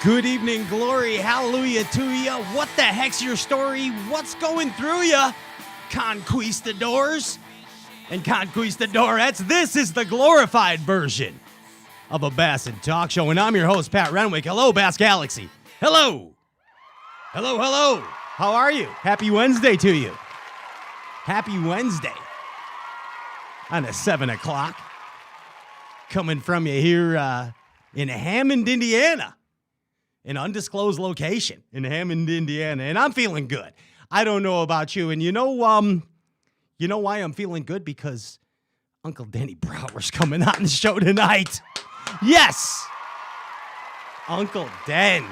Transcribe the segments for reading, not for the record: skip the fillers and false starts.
Good evening, glory, hallelujah to you. What the heck's your story? What's going through you? Conquistadors and conquistadorettes. This is the glorified version of a Bass and Talk Show, and I'm your host, Pat Renwick. Hello, Bass Galaxy. Hello. Hello, hello. How are you? Happy Wednesday to you. Happy Wednesday on a 7 o'clock. Coming from you here in Hammond, Indiana. An undisclosed location in Hammond, Indiana, and I'm feeling good. I don't know about you, and you know why I'm feeling good? Because Uncle Denny Brauer's coming on the show tonight. Yes, Uncle Den.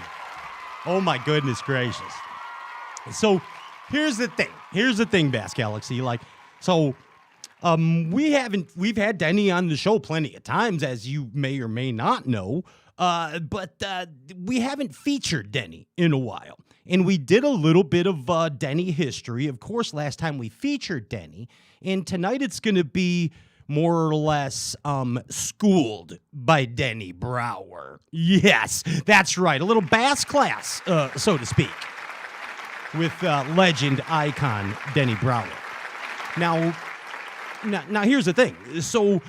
Oh my goodness gracious! So here's the thing, Bass Galaxy. We've had Denny on the show plenty of times, as you may or may not know. But we haven't featured Denny in a while. And we did a little bit of Denny history. Of course, last time we featured Denny. And tonight it's going to be more or less schooled by Denny Brauer. Yes, that's right. A little bass class, so to speak, with legend icon Denny Brauer. Now, here's the thing. So...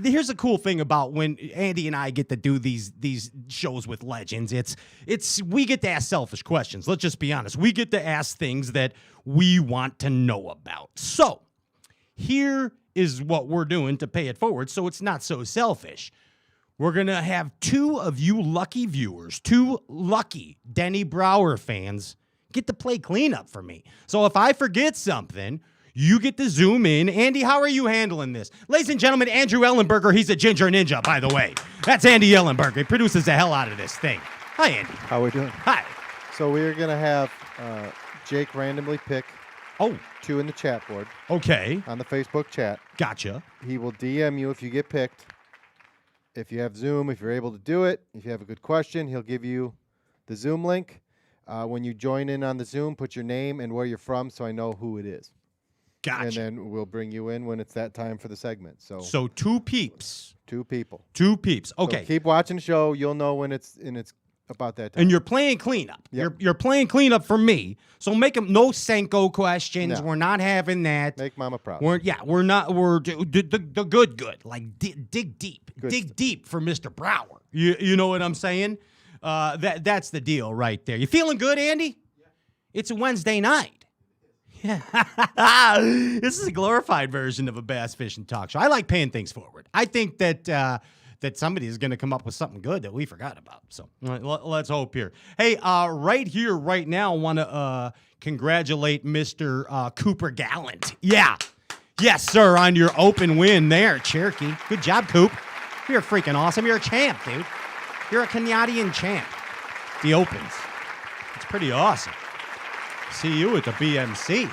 here's the cool thing about when Andy and I get to do these shows with legends. We get to ask selfish questions. Let's just be honest. We get to ask things that we want to know about. So here is what we're doing to pay it forward so it's not so selfish. We're going to have two of you lucky viewers, two lucky Denny Brauer fans, get to play cleanup for me. So if I forget something... you get to zoom in. Andy, how are you handling this? Ladies and gentlemen, Andrew Ellenberger. He's a ginger ninja, by the way. That's Andy Ellenberger. He produces the hell out of this thing. Hi, Andy. How we doing? Hi. So we're going to have Jake randomly pick two in the chat board. Okay. On the Facebook chat. Gotcha. He will DM you if you get picked. If you have Zoom, if you're able to do it, if you have a good question, he'll give you the Zoom link. When you join in on the Zoom, put your name and where you're from so I know who it is. Gotcha. And then we'll bring you in when it's that time for the segment. So two peeps. Two people. Two peeps. Okay. So keep watching the show. You'll know when it's about that time. And you're playing cleanup. Yep. You're playing cleanup for me. So make them no Senko questions. No. We're not having that. Make Mama proud. We're not. We're the good. Like dig deep. Good dig stuff. deep for Mr. Brauer. You know what I'm saying? That's the deal right there. You feeling good, Andy? Yeah. It's a Wednesday night. This is a glorified version of a bass fishing talk show. I like paying things forward. I think that somebody is going to come up with something good that we forgot about. So let's hope here. Hey, right here, right now, I want to congratulate Mr. Cooper Gallant. Yeah. Yes, sir, on your open win there, Cherokee. Good job, Coop. You're freaking awesome. You're a champ, dude. You're a Canadian champ. The Opens. It's pretty awesome. See you at the BMC.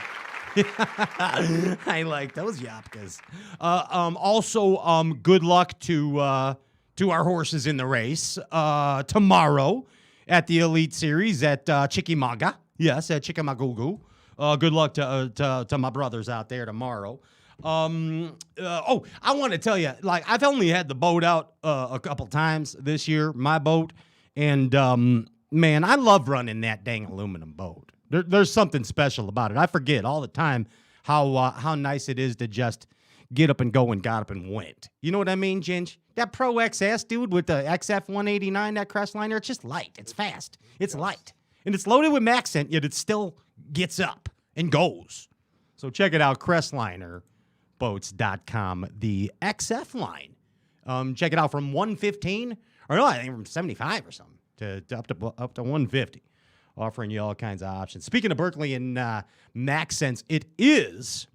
I like those yapkas. Also, good luck to our horses in the race tomorrow at the Elite Series at Chickamauga. Yes, at Chickamauga. Good luck to my brothers out there tomorrow. I want to tell you, I've only had the boat out a couple times this year, my boat, and man, I love running that dang aluminum boat. There's something special about it. I forget all the time how nice it is to just get up and go and got up and went. You know what I mean, Ginge? That Pro XS, dude, with the XF 189, that Crestliner, it's just light. It's fast. It's light. And it's loaded with Maxent, yet it still gets up and goes. So check it out, Crestliner.boats.com, the XF line. Check it out from 115, or no, I think from 75 or something, to up to 150. Offering you all kinds of options. Speaking of Berkeley and Maxent, it is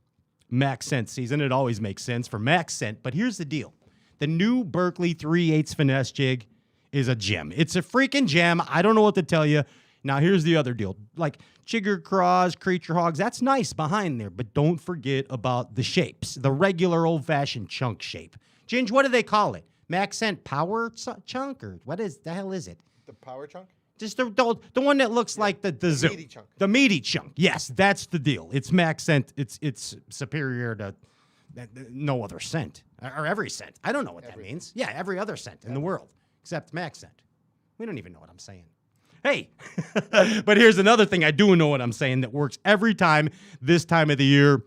Maxent season. It always makes sense for Maxent, but here's the deal. The new Berkeley 3/8 Finesse Jig is a gem. It's a freaking gem. I don't know what to tell you. Now, here's the other deal. Like Jigger Craws, Creature Hogs, that's nice behind there, but don't forget about the shapes, the regular old-fashioned chunk shape. Ginge, what do they call it? Maxent Power Chunk, or what is the hell is it? The Power Chunk? Just the one that looks like the Zoom. Meaty chunk. The meaty chunk. Yes, that's the deal. It's Maxent. It's superior to no other scent or every scent. I don't know what that means. Yeah, every other scent in the world except Maxent. We don't even know what I'm saying. Hey, but here's another thing I do know what I'm saying that works every time this time of the year.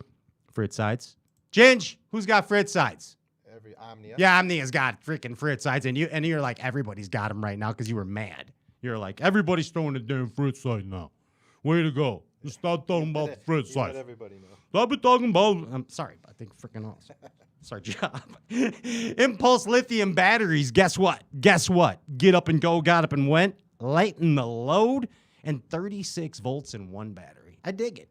Fritz sides. Ginge, who's got Fritz sides? Every Omnia. Yeah, Omnia's got freaking Fritz sides, and you're like, everybody's got them right now because you were mad. You're like, everybody's throwing a damn Fritz side now. Way to go. Just stop talking about the Fritz side. Everybody knows. Stop it talking about. I'm sorry, I think freaking awesome. It's our job. Impulse lithium batteries. Guess what? Get up and go. Got up and went. Lighten the load, and 36 volts in one battery. I dig it.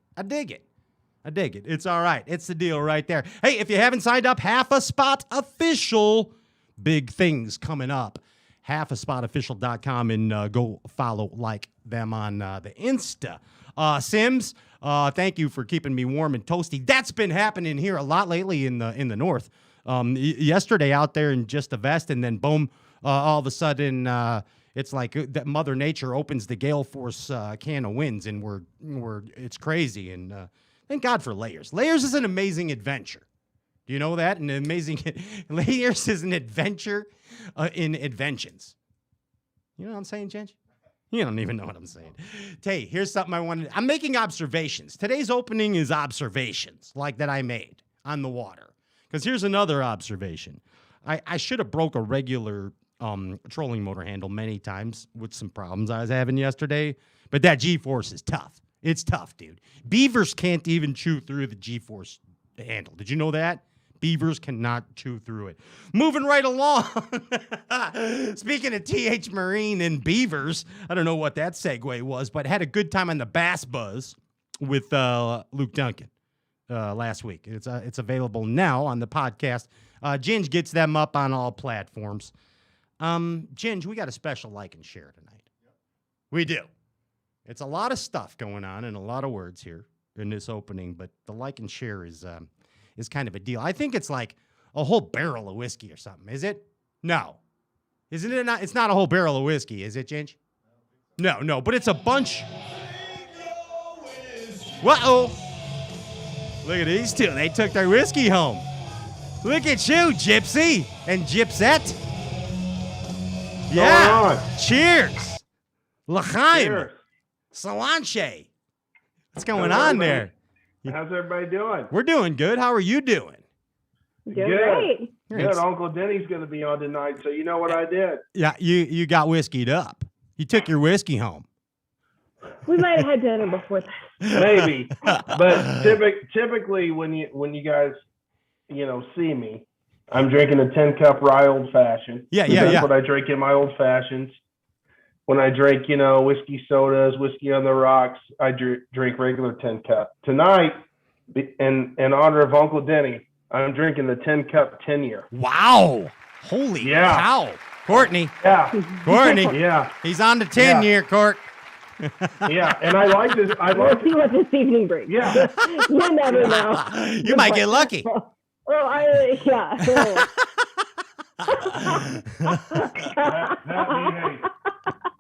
It's all right. It's the deal right there. Hey, if you haven't signed up, Half a Spot Official, big things coming up. halfaspotofficial.com, and go follow, like them on the Insta. Sims, thank you for keeping me warm and toasty. That's been happening here a lot lately in the north. Yesterday out there in just a vest, and then boom, all of a sudden it's like that Mother Nature opens the gale force can of winds, and it's crazy. And thank God for layers. Layers is an amazing adventure. Do you know that? Layers is an adventure in inventions. You know what I'm saying, Jen? You don't even know what I'm saying. Hey, here's something I'm making observations. Today's opening is observations like that I made on the water. Because here's another observation. I should have broke a regular trolling motor handle many times with some problems I was having yesterday. But that G-force is tough. It's tough, dude. Beavers can't even chew through the G-force handle. Did you know that? Beavers cannot chew through it. Moving right along. Speaking of TH Marine and beavers, I don't know what that segue was, but had a good time on the Bass Buzz with Luke Duncan last week. It's available now on the podcast. Ginge gets them up on all platforms. Ginge, we got a special like and share tonight. Yep. We do. It's a lot of stuff going on and a lot of words here in this opening, but the like and share is kind of a deal. I think it's like a whole barrel of whiskey or something. Is it? No. Isn't it not? It's not a whole barrel of whiskey, is it, Ginge? No, but it's a bunch. Whoa. Look at these two. They took their whiskey home. Look at you, Gypsy and Gypsette. Yeah. Cheers. L'chaim. Salanche. What's going on there? How's everybody doing? We're doing good. How are you doing? Great. Good. Uncle Denny's going to be on tonight, so you know what I did. Yeah, you got whiskeyed up. You took your whiskey home. We might have had dinner before that. Maybe, but typically when you guys see me, I'm drinking a 10-cup rye old fashioned. That's what I drink in my old fashions. When I drink, whiskey sodas, whiskey on the rocks, I drink regular 10-cup. Tonight, in honor of Uncle Denny, I'm drinking the 10-cup 10-year. Wow. Holy cow. Courtney. Yeah. Courtney. Yeah. He's on the 10-year, Court. Yeah, and I like this. We'll see what this evening brings. Yeah. You never know. You might get lucky.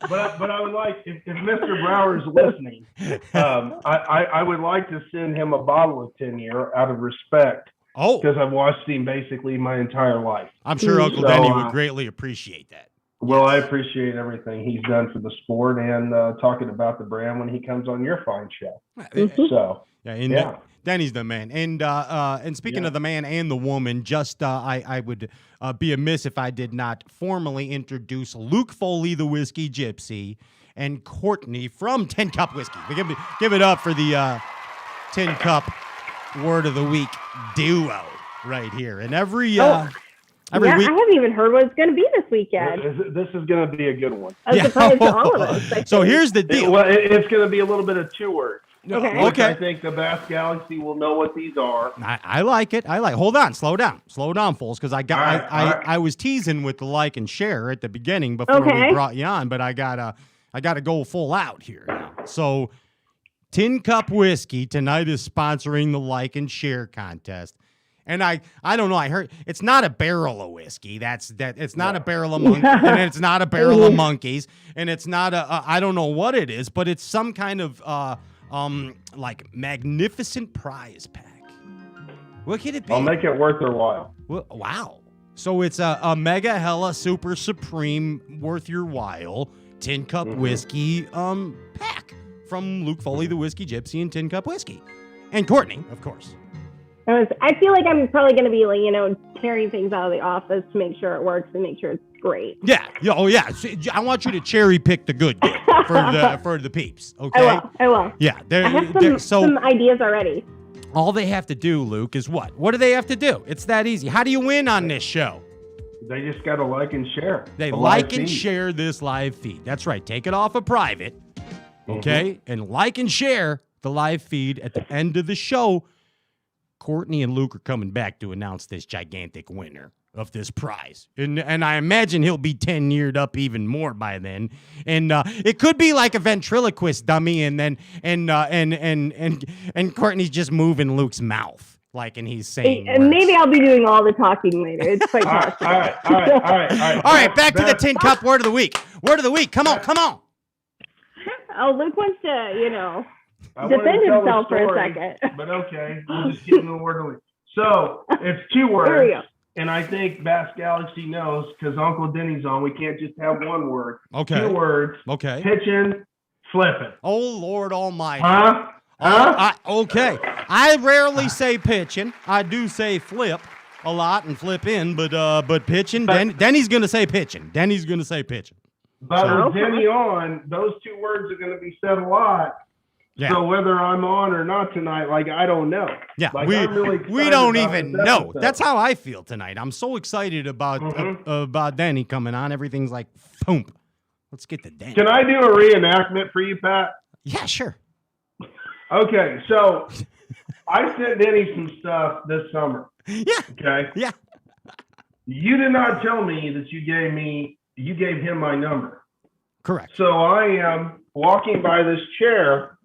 But I would like, if Mr. Brauer is listening, I would like to send him a bottle of 10-year out of respect. Oh. Because I've watched him basically my entire life. I'm sure Uncle Denny would greatly appreciate that. Well, I appreciate everything he's done for the sport and talking about the brand when he comes on your fine show. So, Denny's the man. And speaking of the man and the woman, just I would be amiss if I did not formally introduce Luke Foley, the Whiskey Gypsy, and Courtney from 10 Cup Whiskey. Give it up for the 10 Cup Word of the Week duo right here. And every week. I haven't even heard what it's going to be this weekend. This is going to be a good one. I'm surprised to all of us. So here's the deal. It's going to be a little bit of 2 words. Okay. I think the Bass Galaxy will know what these are. I like it. Hold on. Slow down, fools, because I was teasing with the like and share at the beginning before we brought you on, but I gotta go full out here now. So, 10 Cup Whiskey tonight is sponsoring the like and share contest. And I don't know. I heard it's not a barrel of whiskey. It's not a barrel of monkeys, and it's not a barrel of monkeys, and it's not I don't know what it is, but it's some kind of like magnificent prize pack. What could it be? I'll make it worth their while. Wow. So it's a mega hella super supreme worth your while Tin Cup Whiskey pack from Luke Foley, the Whiskey Gypsy, and Tin Cup Whiskey. And Courtney, of course. I feel like I'm probably going to be carrying things out of the office to make sure it works and make sure it's great. Yeah. Oh, yeah. I want you to cherry pick the good for the peeps. Okay. I will. Yeah. I have some ideas already. All they have to do, Luke, is what? What do they have to do? It's that easy. How do you win on this show? They just got to like and share. They like and share this live feed. That's right. Take it off of private, okay? And like and share the live feed. At the end of the show, Courtney and Luke are coming back to announce this gigantic winner of this prize. And I imagine he'll be 10-yeared up even more by then. And it could be like a ventriloquist dummy and then and Courtney's just moving Luke's mouth. And he's saying and maybe I'll be doing all the talking later. It's quite possible. All right. Back to the Tin Cup word of the week. Word of the week. Come on. Oh, Luke wants to, defend himself for a second. But okay, we'll just give him the word of the week. So it's 2 words. And I think Bass Galaxy knows because Uncle Denny's on. We can't just have 1 word. Okay. 2 words. Okay. Pitching, flipping. Oh, Lord Almighty. Huh? Okay. I rarely say pitching. I do say flip a lot and flip in, but pitching. Denny's going to say pitching. But with Denny on, those 2 words are going to be said a lot. Yeah. So whether I'm on or not tonight, I don't know. Yeah, I'm really we don't even know. That's how I feel tonight. I'm so excited about Denny coming on. Everything's like, boom. Let's get the Denny. Can I do a reenactment for you, Pat? Yeah, sure. Okay, so I sent Denny some stuff this summer. Yeah. Okay. Yeah. You did not tell me that you gave him my number. Correct. So I am walking by this chair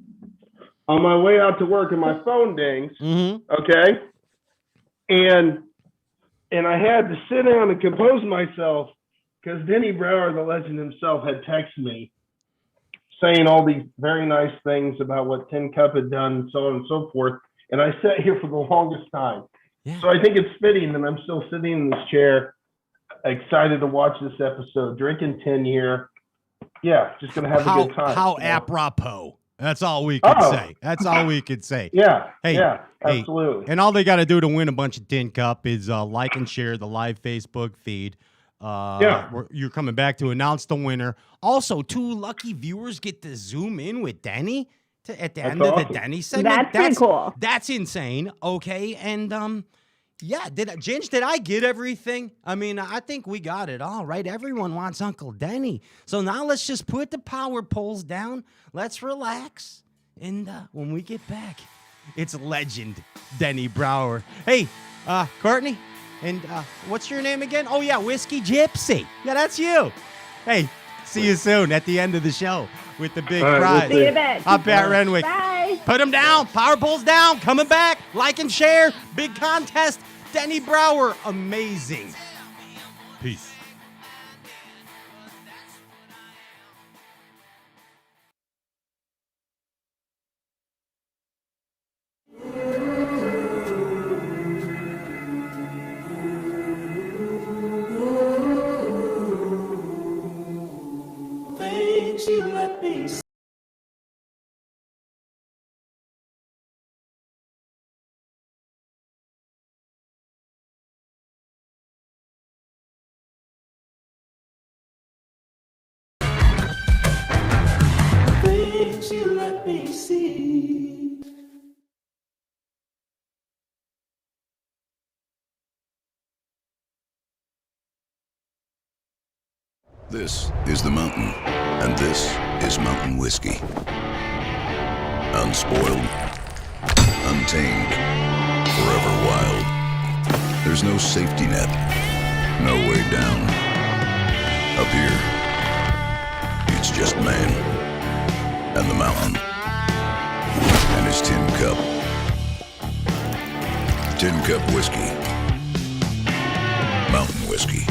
on my way out to work and my phone dings. Okay. And I had to sit down and compose myself because Denny Brauer, the legend himself, had texted me saying all these very nice things about what Tin Cup had done and so on and so forth. And I sat here for the longest time. Yeah. So I think it's fitting that I'm still sitting in this chair, excited to watch this episode, drinking 10 year. Yeah, just going to have a good time. How apropos. That's all we could say. That's all we could say. Yeah. Absolutely. And all they got to do to win a bunch of Tin Cup is like and share the live Facebook feed. You're coming back to announce the winner. Also, 2 lucky viewers get to zoom in with Denny at the end of the Denny segment. That's pretty cool. That's insane. Okay, and Ginge, did I get everything? I mean, I think we got it all right. Everyone wants Uncle Denny. So now let's just put the power poles down. Let's relax, and when we get back, it's legend Denny Brauer. Hey, Courtney. And what's your name again? Oh, yeah, Whiskey Gypsy. Yeah, that's you. Hey, see you soon at the end of the show with the big prize. See you in a bit. I'm Pat Renwick. Bye. Put them down. Power poles down. Coming back. Like and share. Big contest. Denny Brauer. Amazing. Peace. This is the mountain, and this is mountain whiskey. Unspoiled, untamed, forever wild. There's no safety net, no way down. Up here, it's just man, and the mountain, and his tin cup. Tin Cup Whiskey. Mountain whiskey.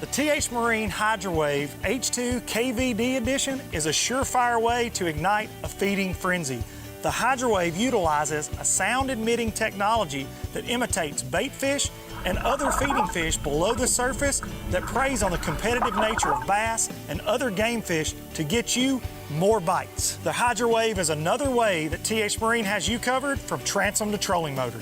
The TH Marine Hydrowave H2 KVD Edition is a surefire way to ignite a feeding frenzy. The Hydrowave utilizes a sound-emitting technology that imitates bait fish and other feeding fish below the surface that preys on the competitive nature of bass and other game fish to get you more bites. The Hydrowave is another way that TH Marine has you covered from transom to trolling motor.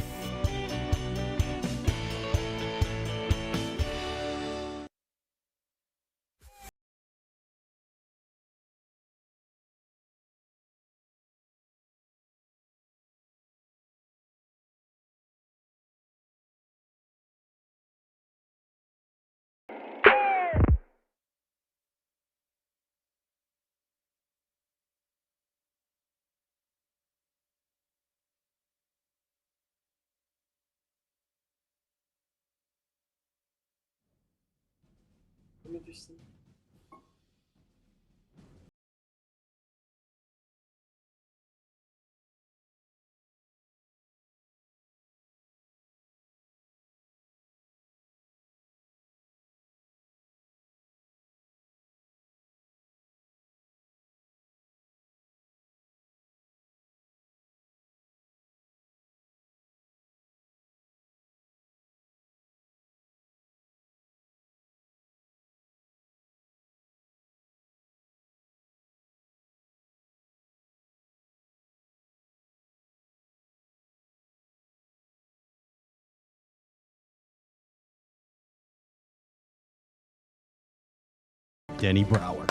Denny Brauer.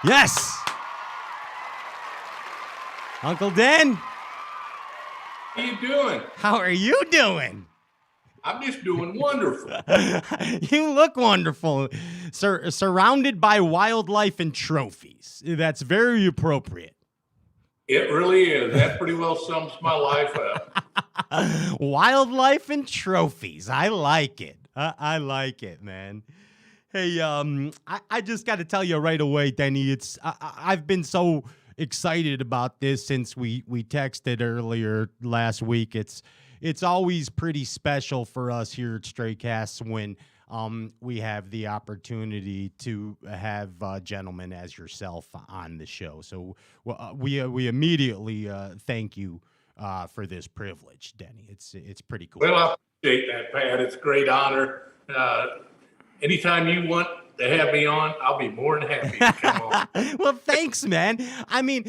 Yes! Uncle Den, How you doing? how are you doing? I'm just doing wonderful. You look wonderful. Surrounded by wildlife and trophies. That's very appropriate. It really is. That pretty well sums my life up. Wildlife and trophies. I like it. I like it, man. Hey, I just got to tell you right away, Denny. I've been so excited about this since we texted earlier last week. It's always pretty special for us here at Straycast when we have the opportunity to have gentlemen as yourself on the show. So we immediately thank you for this privilege, Denny. It's pretty cool. Well, I appreciate that, Pat. It's a great honor. Anytime you want to have me on, I'll be more than happy to come on. Well, thanks, man. I mean,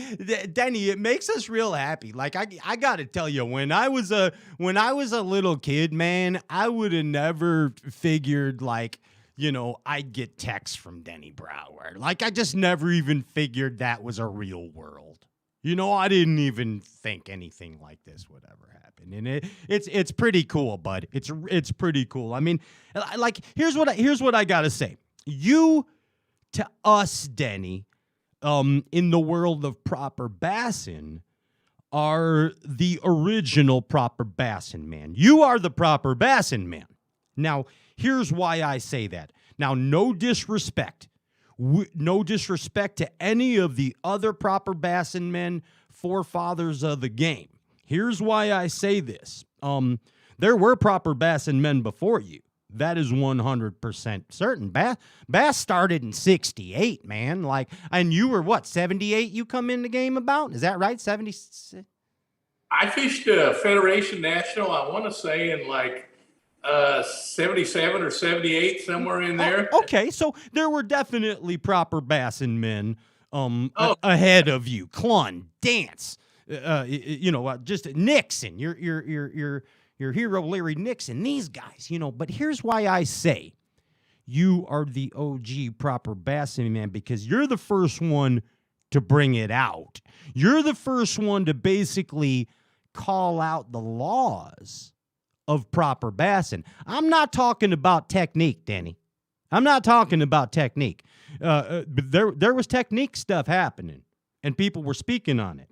Denny, it makes us real happy. Like I got to tell you, when I was a little kid, man, I would have never figured I'd get texts from Denny Brauer. Like I just never even figured that was a real world. I didn't even think anything like this would ever happen. And it's pretty cool, bud. It's pretty cool. I mean, here's what I got to say. You to us, Denny, in the world of proper bassin', are the original proper bassin' man. You are the proper bassin' man. Now, here's why I say that. Now, no disrespect. No disrespect to any of the other proper bassin' men, forefathers of the game. Here's why I say this. There were proper bassin' men before you. That is 100% certain. Bass started in 68, man. And you were what, 78 you come in the game about? Is that right? 76? I fished Federation National, I want to say, in 77 or 78, somewhere in there. Okay, so there were definitely proper bassin' men ahead of you. Clun, Dance, just Nixon, your hero Larry Nixon, these guys, But here's why I say you are the OG proper bassin' man, because you're the first one to bring it out. You're the first one to basically call out the laws of proper bassin'. I'm not talking about technique, Denny. I'm not talking about technique. There was technique stuff happening, and people were speaking on it.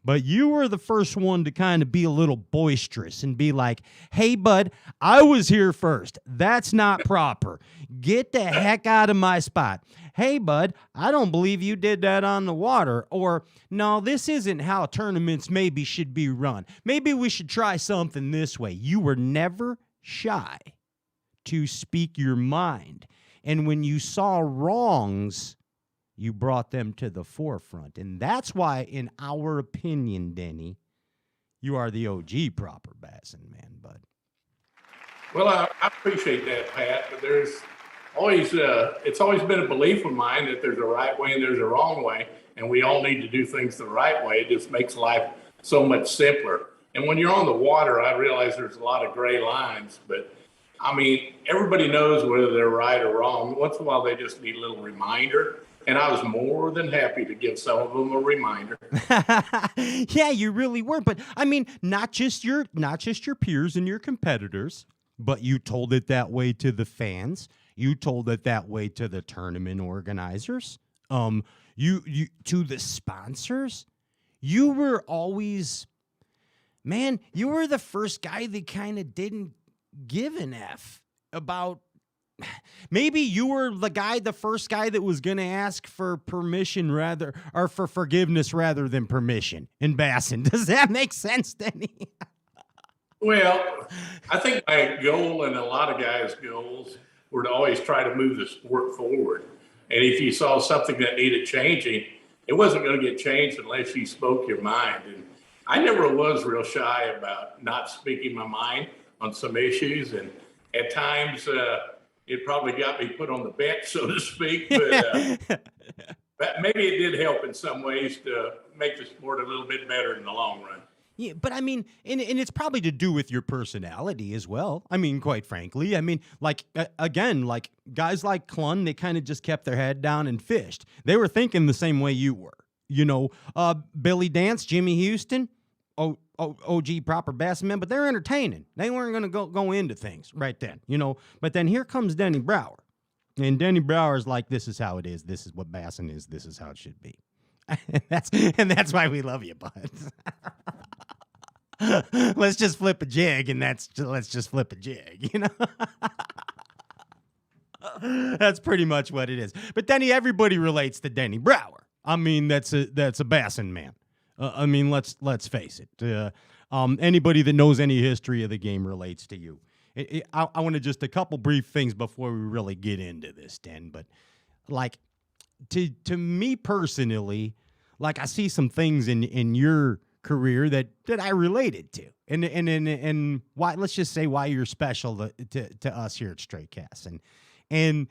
But you were the first one to kind of be a little boisterous and be like, hey, bud, I was here first. That's not proper. Get the heck out of my spot. Hey, bud, I don't believe you did that on the water. Or, no, this isn't how tournaments maybe should be run. Maybe we should try something this way. You were never shy to speak your mind. And when you saw wrongs, you brought them to the forefront. And that's why, in our opinion, Denny, you are the OG proper bassin man, bud. Well, I appreciate that, Pat, but there's always, it's always been a belief of mine that there's a right way and there's a wrong way, and we all need to do things the right way. It just makes life so much simpler. And when you're on the water, I realize there's a lot of gray lines, but I mean, everybody knows whether they're right or wrong. Once in a while, they just need a little reminder. And I was more than happy to give some of them a reminder. Yeah, you really were. But I mean, not just your peers and your competitors, but you told it that way to the fans. You told it that way to the tournament organizers. You to the sponsors. You were always, man, you were the first guy that kind of didn't give an F about. Maybe you were the first guy that was going to ask for permission or for forgiveness rather than permission in bassin. Does that make sense, Denny? Well, I think my goal and a lot of guys' goals were to always try to move the sport forward. And if you saw something that needed changing, it wasn't going to get changed unless you spoke your mind. And I never was real shy about not speaking my mind on some issues. And at times, it probably got me put on the bench, so to speak, but maybe it did help in some ways to make the sport a little bit better in the long run. Yeah, but I mean, and it's probably to do with your personality as well. I mean, quite frankly, I mean, like, again, like guys like Clun, they kind of just kept their head down and fished. They were thinking the same way you were. You know, Billy Dance, Jimmy Houston, OG proper bassin men, but they're entertaining. They weren't going to go into things right then, you know. But then here comes Denny Brauer. And Denny Brauer's like, this is how it is. This is what bassin is. This is how it should be. and that's why we love you, bud. Let's just flip a jig, and let's just flip a jig, you know? That's pretty much what it is. But Denny, everybody relates to Denny Brauer. I mean, that's a bassin man. I mean, let's face it. Anybody that knows any history of the game relates to you. I want to just a couple brief things before we really get into this, Den. But like to me personally, like I see some things in your career that I related to, and why, let's just say why you're special to us here at Straight Cast, and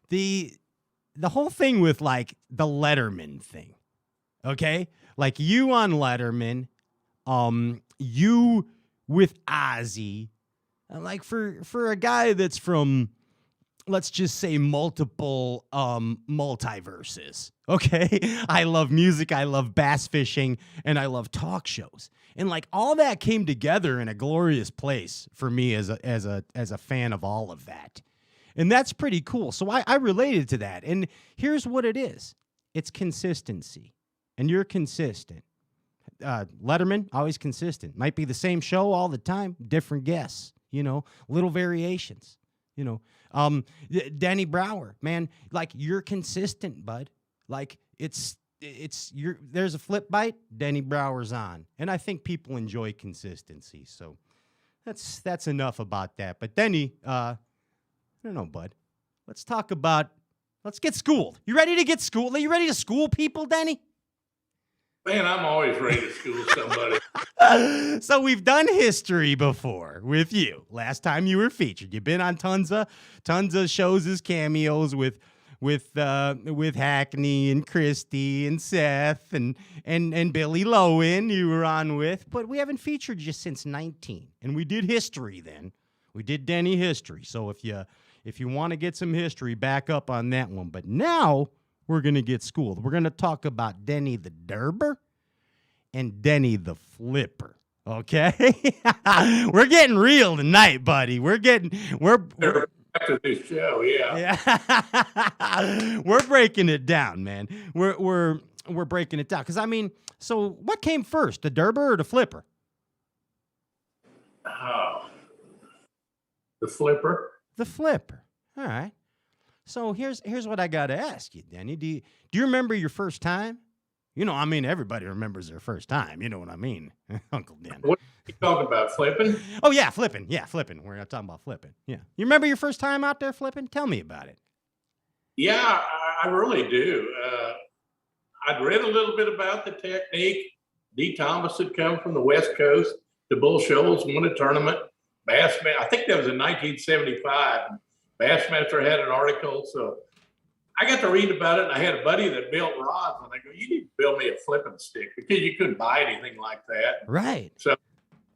the whole thing with like the Letterman thing, okay, like you on Letterman, you with Ozzy, like for a guy that's from, let's just say, multiple multiverses. Okay, I love music, I love bass fishing, and I love talk shows, and like all that came together in a glorious place for me as a fan of all of that, and that's pretty cool. So I related to that, and here's what it is: it's consistency, and you're consistent. Letterman, always consistent. Might be the same show all the time, different guests. You know, little variations. You know, Denny Brauer, man, like you're consistent, bud. Like it's there's a flip bite, Denny Brauer's on. And I think people enjoy consistency. So that's enough about that. But Denny, I don't know, bud. Let's get schooled. You ready to get schooled? Are you ready to school people, Denny? Man, I'm always ready to school somebody. So we've done history before with you. Last time you were featured, you've been on tons of shows as cameos with Hackney and Christy and Seth and Billy Lowen you were on with, but we haven't featured you since 19. And we did history then. We did Denny history. So if you want to get some history, back up on that one. But now we're going to get schooled. We're going to talk about Denny the Derber and Denny the Flipper. Okay? We're getting real tonight, buddy. We're After this show, yeah. We're breaking it down, man. We're breaking it down. Because, I mean, so what came first, the Derber or the Flipper? Oh, the Flipper. The Flipper. All right. So here's what I got to ask you, Denny. Do you remember your first time? You know, I mean, everybody remembers their first time. You know what I mean, Uncle Dan. What are you talking about, flipping? Oh, yeah, flipping. Yeah, flipping. We're not talking about flipping. Yeah. You remember your first time out there flipping? Tell me about it. Yeah, I really do. I'd read a little bit about the technique. D. Thomas had come from the West Coast to Bull Shoals, won a tournament. Bassmaster, I think that was in 1975. Bassmaster had an article, so I got to read about it, and I had a buddy that built rods, and I go, you need to build me a flipping stick, because you couldn't buy anything like that. Right. So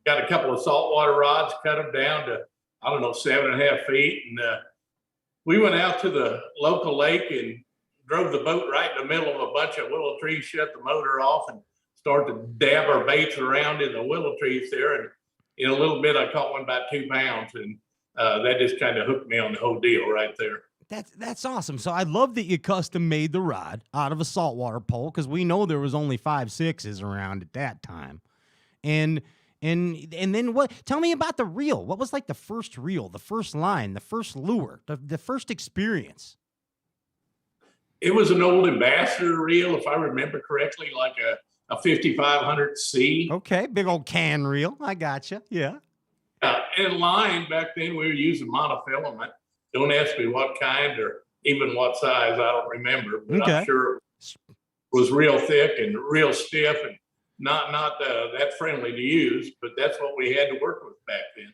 got a couple of saltwater rods, cut them down to, 7.5 feet, and we went out to the local lake and drove the boat right in the middle of a bunch of willow trees, shut the motor off, and started to dab our baits around in the willow trees there. And in a little bit, I caught one about 2 pounds, and that just kind of hooked me on the whole deal right there. That's awesome. So I love that you custom made the rod out of a saltwater pole, because we know there was only 5.6s around at that time. And then what? Tell me about the reel. What was like the first reel, the first line, the first lure, the first experience? It was an old Ambassador reel, if I remember correctly, like a 5500C. Okay, big old can reel. I gotcha. Yeah. And line back then, we were using monofilament. Don't ask me what kind or even what size. I don't remember, but okay. I'm sure it was real thick and real stiff and not that friendly to use. But that's what we had to work with back then.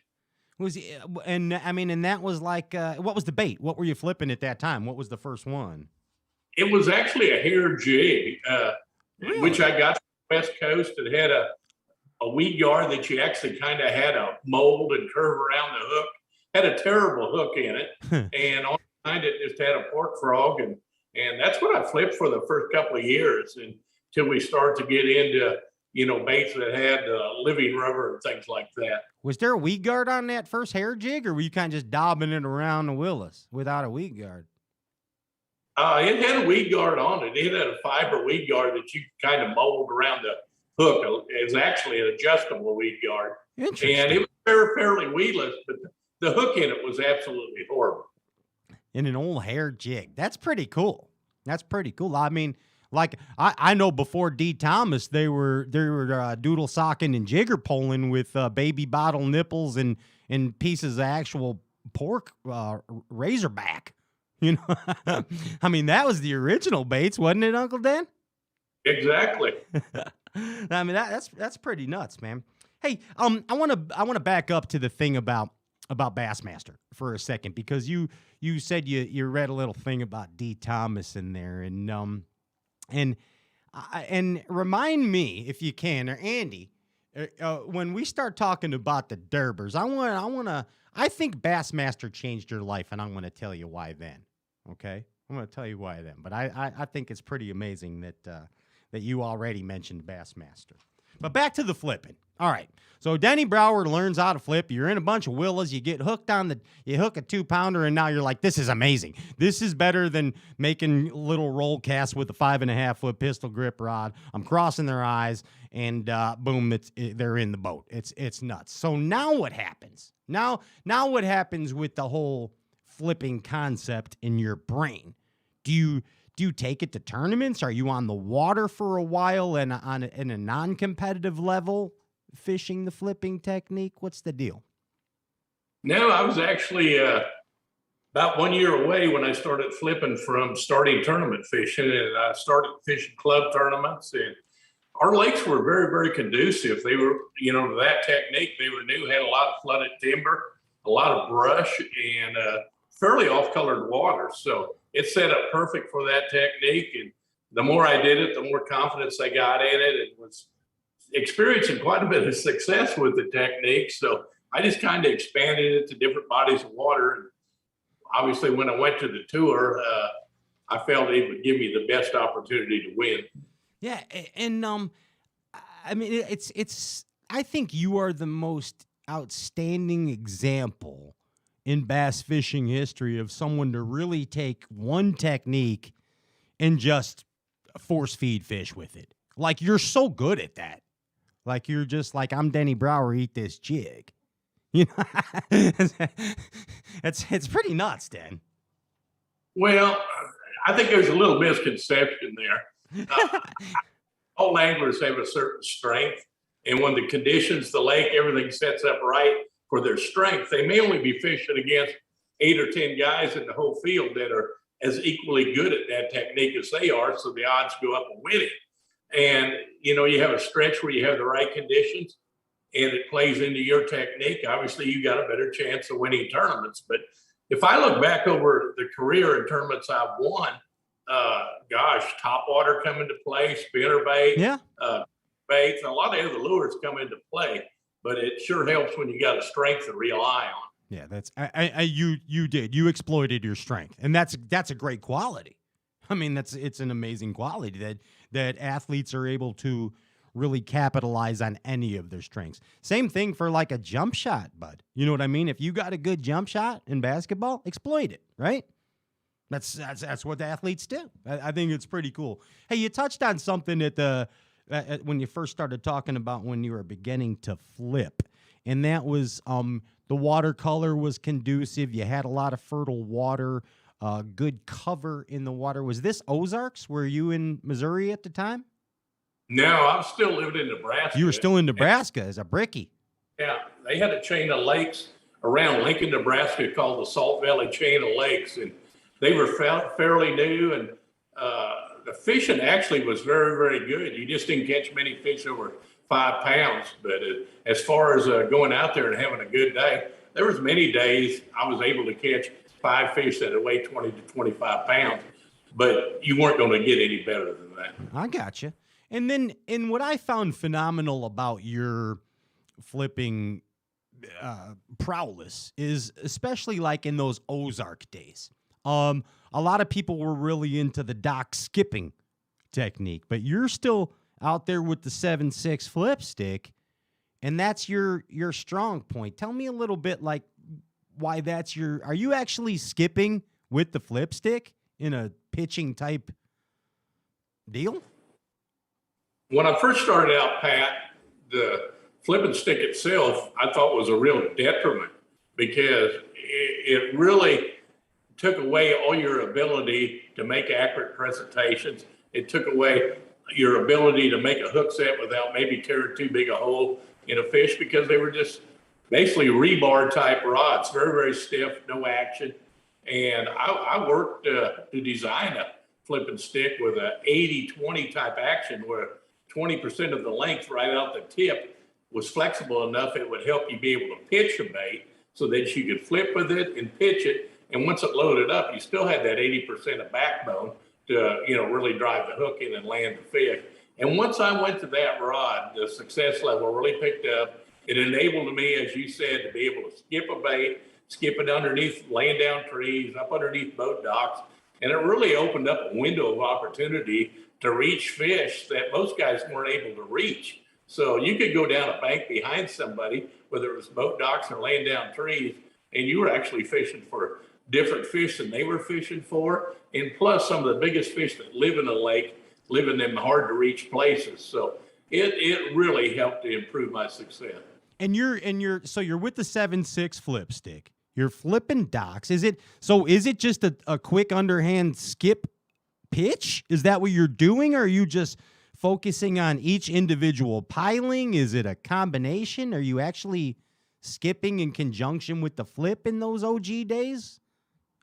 And that was like, what was the bait? What were you flipping at that time? What was the first one? It was actually a hair jig, really? Which I got from the West Coast. It had a weed guard that you actually kind of had a mold and curve around the hook. Had a terrible hook in it, and on behind it just had a pork frog, and that's what I flipped for the first couple of years until we start to get into baits that had living rubber and things like that. Was there a weed guard on that first hair jig, or were you kind of just daubing it around the willows without a weed guard? It had a weed guard on it. It had a fiber weed guard that you kind of mold around the hook. It's actually an adjustable weed guard, and it was fairly weedless, but the hook in it was absolutely horrible. In an old hair jig. That's pretty cool. That's pretty cool. I mean, like I know before D. Thomas, they were doodle socking and jigger poling with baby bottle nipples and pieces of actual pork razorback. You know, I mean, that was the original baits, wasn't it, Uncle Dan? Exactly. I mean, that's pretty nuts, man. Hey, I want to back up to the thing about Bassmaster for a second, because you said you read a little thing about D. Thomas in there, and remind me if you can, or Andy, when we start talking about the Durbers, I think Bassmaster changed your life, and I'm going to tell you why then. Okay, I'm going to tell you why then, but I think it's pretty amazing that you already mentioned Bassmaster. But back to the flipping. All right. So Denny Brauer learns how to flip. You're in a bunch of willows. You get hooked you hook a 2-pounder, and now you're like, this is amazing. This is better than making little roll casts with a 5.5-foot pistol grip rod. I'm crossing their eyes, and boom, they're in the boat. It's nuts. So now what happens? Now what happens with the whole flipping concept in your brain? Do you take it to tournaments? Are you on the water for a while and in a non-competitive level fishing the flipping technique? What's the deal? No, I was actually about 1 year away when I started flipping from starting tournament fishing, and I started fishing club tournaments. And our lakes were very, very conducive. They were, to that technique. They were new, had a lot of flooded timber, a lot of brush, and fairly off-colored water. So it set up perfect for that technique. And the more I did it, the more confidence I got in it, and was experiencing quite a bit of success with the technique. So I just kind of expanded it to different bodies of water. And obviously, when I went to the tour, I felt it would give me the best opportunity to win. Yeah, and I mean, it's. I think you are the most outstanding example in bass fishing history of someone to really take one technique and just force feed fish with it. Like, you're so good at that. Like, you're just like, I'm Denny Brauer, eat this jig. You know, it's pretty nuts, Dan. Well, I think there's a little misconception there. all anglers have a certain strength. And when the conditions, the lake, everything sets up right for their strength, they may only be fishing against 8 or 10 guys in the whole field that are as equally good at that technique as they are. So the odds go up of winning. And, you have a stretch where you have the right conditions and it plays into your technique. Obviously, you got a better chance of winning tournaments. But if I look back over the career in tournaments I've won, top water come into play, spinner bait, baits, a lot of other lures come into play, but it sure helps when you got a strength to rely on. Yeah, that's you exploited your strength, and that's a great quality. I mean, it's an amazing quality that athletes are able to really capitalize on any of their strengths. Same thing for like a jump shot, bud. You know what I mean? If you got a good jump shot in basketball, exploit it, right? That's what the athletes do. I think it's pretty cool. Hey, you touched on something when you first started talking about when you were beginning to flip, and that was the watercolor was conducive. You had a lot of fertile water, good cover in the water. Was this Ozarks? Were you in Missouri at the time? No, I'm still living in Nebraska. You were still in Nebraska as a brickie. Yeah, they had a chain of lakes around Lincoln, Nebraska called the Salt Valley Chain of Lakes, and they were fairly new, and the fishing actually was very, very good. You just didn't catch many fish over 5 pounds. But as far as going out there and having a good day, there was many days I was able to catch 5 fish that weighed 20 to 25 pounds, but you weren't going to get any better than that. I got you. And then, what I found phenomenal about your flipping prowess is, especially like in those Ozark days, a lot of people were really into the dock skipping technique, but you're still out there with the 7.6 flip stick, and that's your strong point. Tell me a little bit like why that's are you actually skipping with the flip stick in a pitching type deal? When I first started out, Pat, the flipping stick itself, I thought was a real detriment because it really took away all your ability to make accurate presentations. It took away your ability to make a hook set without maybe tearing too big a hole in a fish because they were just basically rebar type rods, very, very stiff, no action. And I worked to design a flipping stick with a 80-20 type action where 20% of the length right out the tip was flexible enough it would help you be able to pitch a bait so that you could flip with it and pitch it. And once it loaded up, you still had that 80% of backbone to, really drive the hook in and land the fish. And once I went to that rod, the success level really picked up. It enabled me, as you said, to be able to skip a bait, skip it underneath laying down trees, up underneath boat docks. And it really opened up a window of opportunity to reach fish that most guys weren't able to reach. So you could go down a bank behind somebody, whether it was boat docks or laying down trees, and you were actually fishing for different fish than they were fishing for. And plus some of the biggest fish that live in the lake live in them hard to reach places. So it really helped to improve my success. And you're with the 7.6 flip stick. You're flipping docks. Is it just a quick underhand skip pitch? Is that what you're doing? Or are you just focusing on each individual piling? Is it a combination? Are you actually skipping in conjunction with the flip in those OG days?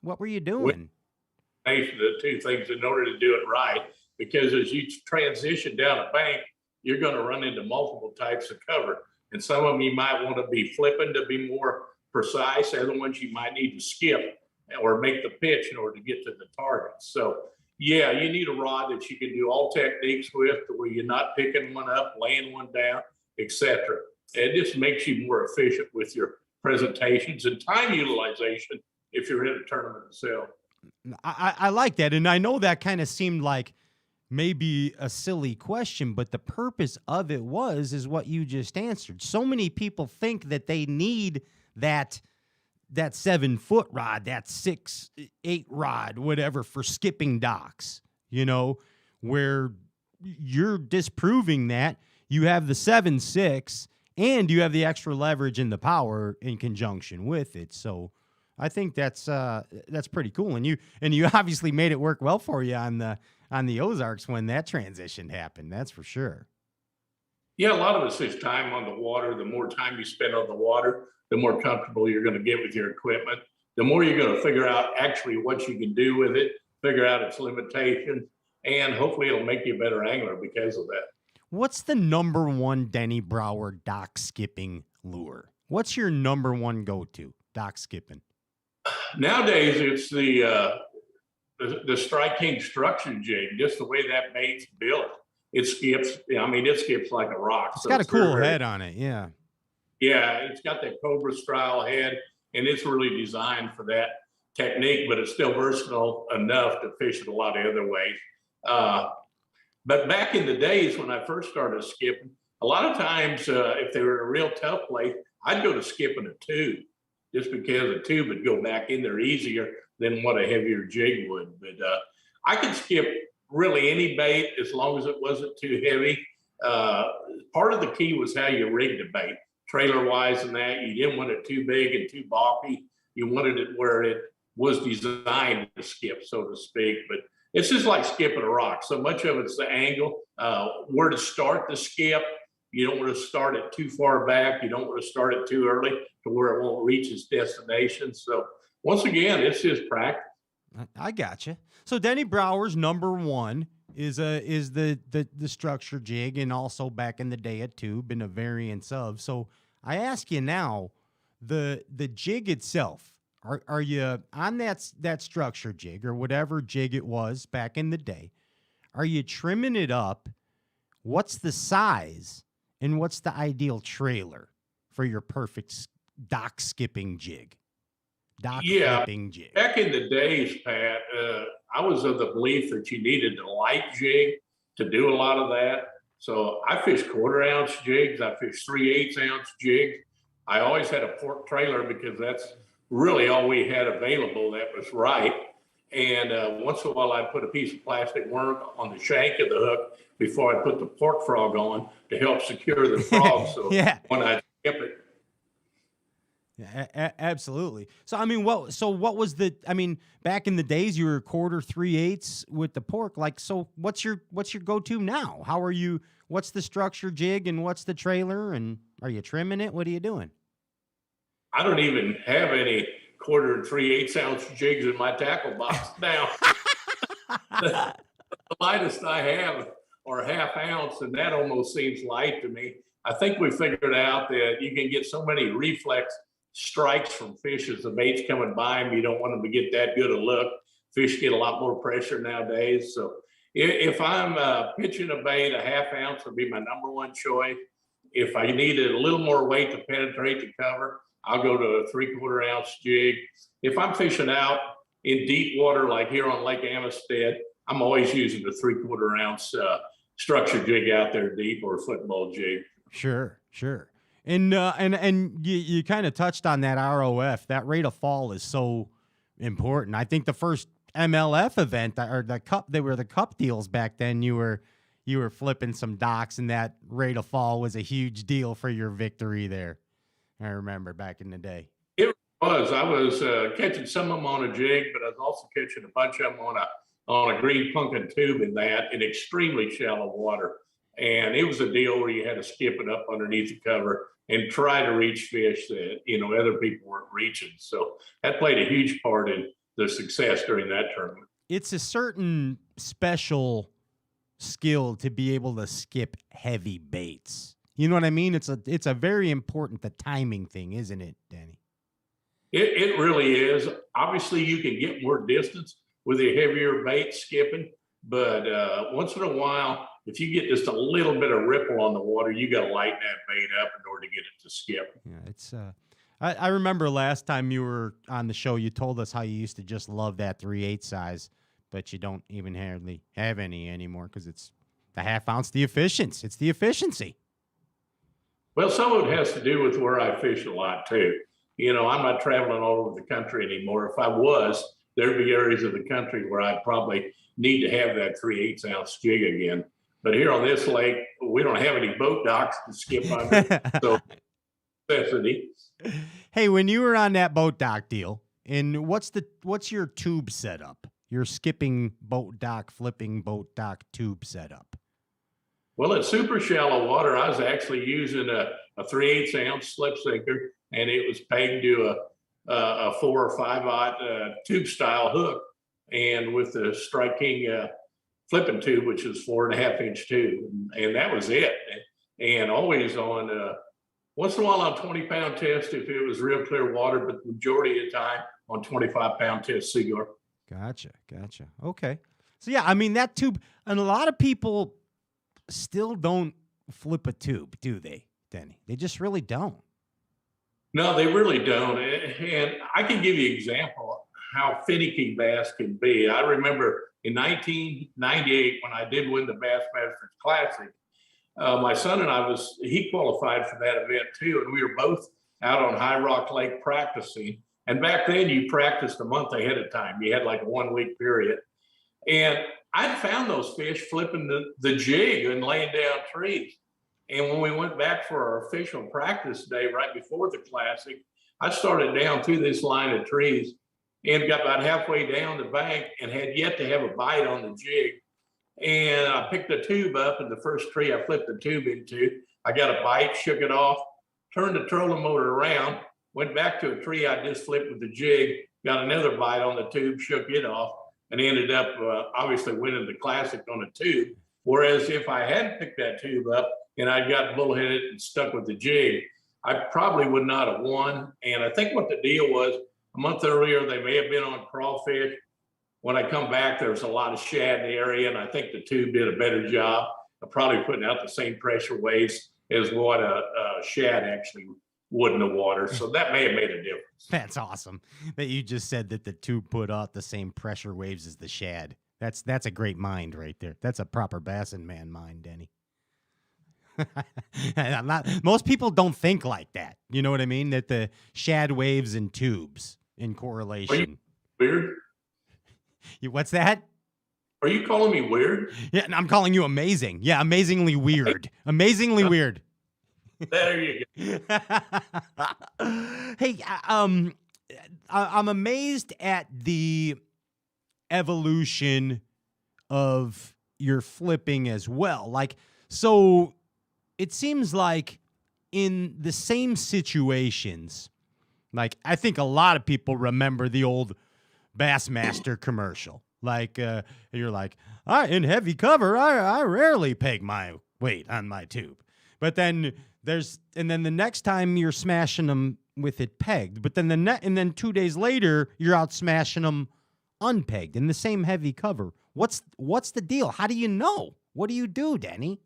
What were you doing? The two things in order to do it right, because as you transition down a bank, you're going to run into multiple types of cover. And some of them you might want to be flipping to be more precise. Other ones you might need to skip or make the pitch in order to get to the target. So yeah, you need a rod that you can do all techniques with, where you're not picking one up, laying one down, etc. It just makes you more efficient with your presentations and time utilization if you're in a tournament itself. I like that. And I know that kind of seemed like maybe a silly question, but the purpose of it is what you just answered. So many people think that they need that 7-foot rod, that 6-8 rod, whatever, for skipping docks, where you're disproving that. You have the 7.6 and you have the extra leverage and the power in conjunction with it. So I think that's pretty cool. And you obviously made it work well for you on on the Ozarks when that transition happened. That's for sure. Yeah, a lot of us is time on the water. The more time you spend on the water, the more comfortable you're going to get with your equipment. The more you're going to figure out actually what you can do with it, figure out its limitations, and hopefully it'll make you a better angler because of that. What's the number one Denny Brauer dock skipping lure? What's your number one go-to dock skipping? Nowadays, it's the Strike King structure jig, just the way that bait's built. It skips. I mean, it skips like a rock. It's got a cool head on it. Yeah. Yeah, it's got that Cobra style head, and it's really designed for that technique, but it's still versatile enough to fish it a lot of other ways. But back in the days when I first started skipping, a lot of times if they were a real tough place, I'd go to skipping a tube, just because a tube would go back in there easier than what a heavier jig would. But I could skip really any bait as long as it wasn't too heavy. Part of the key was how you rigged the bait, trailer wise, and that you didn't want it too big and too bulky. You wanted it where it was designed to skip, so to speak. But it's just like skipping a rock. So much of it's the angle, where to start the skip. You don't want to start it too far back. You don't want to start it too early to where it won't reach its destination. So once again, it's just practice. I gotcha. So Denny Brauer's number one is the structure jig, and also back in the day a tube and a variance of. So I ask you now, the jig itself, are you on that structure jig or whatever jig it was back in the day? Are you trimming it up? What's the size and what's the ideal trailer for your perfect dock skipping jig? Skipping jig. Back in the days, Pat, I was of the belief that you needed a light jig to do a lot of that. So I fished 1/4 ounce jigs. I fished 3/8 ounce jigs. I always had a pork trailer because that's really all we had available that was right. And once in a while, I'd put a piece of plastic worm on the shank of the hook before I put the pork frog on to help secure the frog. So yeah. When I skip it. Yeah, absolutely. So, I mean, what was back in the days, you were 1/4, 3/8 with the pork. Like, so what's your go-to now? How are you, what's the structure jig and what's the trailer, and are you trimming it? What are you doing? I don't even have any 1/4 and 3/8 ounce jigs in my tackle box now. The lightest I have are 1/2 ounce, and that almost seems light to me. I think we figured out that you can get so many reflex strikes from fish as the bait's coming by them. You don't want them to get that good a look. Fish get a lot more pressure nowadays. So if I'm pitching a bait, a 1/2 ounce would be my number one choice. If I needed a little more weight to penetrate the cover, I'll go to a 3/4 ounce jig. If I'm fishing out in deep water, like here on Lake Amistad, I'm always using a 3/4 ounce structure jig out there deep, or a football jig. Sure. And you kind of touched on that ROF. That rate of fall is so important. I think the first MLF event or the cup, they were the cup deals back then. You were flipping some docks, and that rate of fall was a huge deal for your victory there. I remember back in the day. It was. I was catching some of them on a jig, but I was also catching a bunch of them on a green pumpkin tube in extremely shallow water. And it was a deal where you had to skip it up underneath the cover and try to reach fish that, other people weren't reaching. So that played a huge part in the success during that tournament. It's a certain special skill to be able to skip heavy baits. You know what I mean? It's a very important, the timing thing, isn't it, Danny? It really is. Obviously, you can get more distance with a heavier bait skipping, but once in a while, if you get just a little bit of ripple on the water, you got to lighten that bait up in order to get it to skip. Yeah, it's. I remember last time you were on the show, you told us how you used to just love that 3/8 size, but you don't even hardly have any anymore because it's the 1/2 ounce. It's the efficiency. Well, some of it has to do with where I fish a lot too. I'm not traveling all over the country anymore. If I was, there'd be areas of the country where I'd probably need to have that 3/8 ounce jig again. But here on this lake, we don't have any boat docks to skip under. So necessity. Hey, when you were on that boat dock deal, and what's your tube setup? your skipping boat dock, flipping boat dock tube setup? Well, at super shallow water, I was actually using a 3/8 ounce slip sinker, and it was pegged to a 4 or 5/0 tube style hook, and with the Strike King flipping tube, which is 4.5-inch tube, and that was it. And always on once in a while on 20-pound test if it was real clear water, but the majority of the time on 25-pound test Seaguar. Gotcha. Okay. So yeah, I mean that tube, and a lot of people still don't flip a tube, do they, Denny? They just really don't. No, they really don't. And I can give you an example how finicky bass can be. I remember in 1998 when I did win the Bassmasters Classic, my son and he qualified for that event too, and we were both out on High Rock Lake practicing. And back then you practiced a month ahead of time. You had like a 1-week period. And I'd found those fish flipping the jig and laying down trees. And when we went back for our official practice day right before the Classic, I started down through this line of trees and got about halfway down the bank and had yet to have a bite on the jig. And I picked the tube up, and the first tree I flipped the tube into, I got a bite, shook it off, turned the trolling motor around, went back to a tree I just flipped with the jig, got another bite on the tube, shook it off, and ended up obviously winning the Classic on a tube. Whereas if I hadn't picked that tube up and I'd got bullheaded and stuck with the jig, I probably would not have won. And I think what the deal was, a month earlier, they may have been on crawfish. When I come back, there was a lot of shad in the area, and I think the tube did a better job of probably putting out the same pressure waves as what a shad actually would in the water. So that may have made a difference. That's awesome that you just said that the tube put out the same pressure waves as the shad. That's a great mind right there. That's a proper Bassin man mind, Denny. Most people don't think like that. You know what I mean? That the shad waves and tubes in correlation. Are you weird? What's that? Are you calling me weird? Yeah, I'm calling you amazing. Yeah, amazingly weird. Amazingly weird. There you go. Hey, I'm amazed at the evolution of your flipping as well. Like, so it seems like in the same situations, like I think a lot of people remember the old Bassmaster commercial. Like, you're like, in heavy cover, I rarely peg my weight on my tube. But then and then the next time you're smashing them with it pegged. But then and then 2 days later, you're out smashing them unpegged in the same heavy cover. What's the deal? How do you know? What do you do, Denny?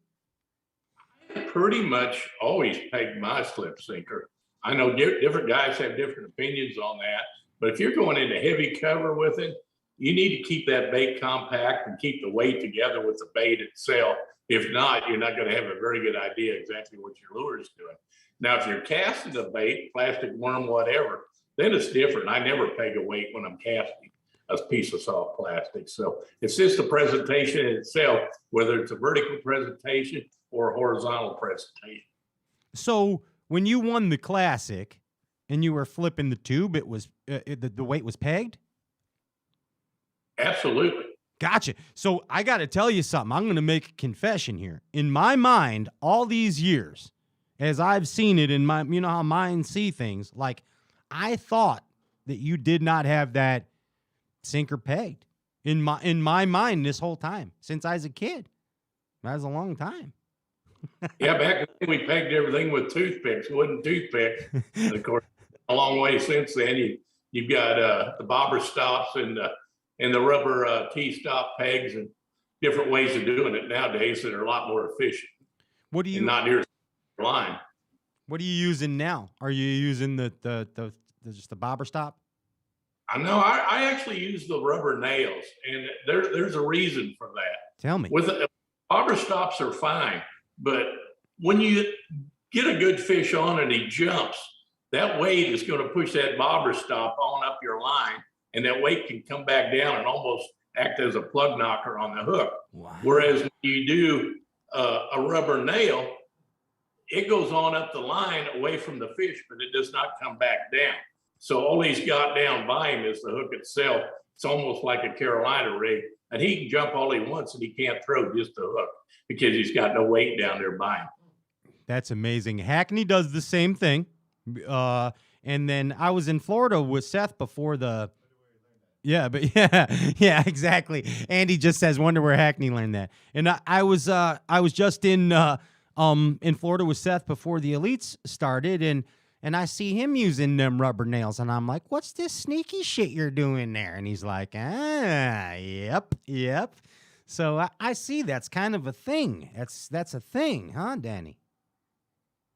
I pretty much always peg my slip sinker. I know different guys have different opinions on that, but if you're going into heavy cover with it, you need to keep that bait compact and keep the weight together with the bait itself. If not, you're not going to have a very good idea exactly what your lure is doing. Now, if you're casting the bait, plastic worm, whatever, then it's different. I never peg a weight when I'm casting a piece of soft plastic. So it's just the presentation itself, whether it's a vertical presentation or a horizontal presentation. So when you won the Classic and you were flipping the tube, it was the weight was pegged? Absolutely. Gotcha. So I got to tell you something. I'm going to make a confession here. In my mind, all these years, as I've seen it in my, you know how minds see things, like I thought that you did not have that sinker pegged in my mind this whole time since I was a kid. That was a long time. Yeah, back then we pegged everything with toothpicks, wooden toothpicks. And of course, a long way since then, you've got the bobber stops and the rubber T-stop pegs and different ways of doing it nowadays that are a lot more efficient. What do you? And not near the line. What are you using now? Are you using the just the bobber stop? I know. I actually use the rubber nails, and there's a reason for that. Tell me. With bobber stops are fine, but when you get a good fish on and he jumps, that weight is going to push that bobber stop on up your line, and that weight can come back down and almost act as a plug knocker on the hook. Wow. Whereas when you do a rubber nail, it goes on up the line away from the fish, but it does not come back down. So all he's got down by him is the hook itself It's almost like a Carolina rig, and he can jump all he wants, and he can't throw just a hook because he's got no weight down there by him. That's amazing. Hackney does the same thing. And then I was in Florida with Seth before the. Yeah, but yeah, exactly. Andy just says, "Wonder where Hackney learned that." And I was just in Florida with Seth before the elites started, and I see him using them rubber nails, and I'm like, "What's this sneaky shit you're doing there?" And he's like, yep." So I see that's kind of a thing. That's a thing, huh, Danny?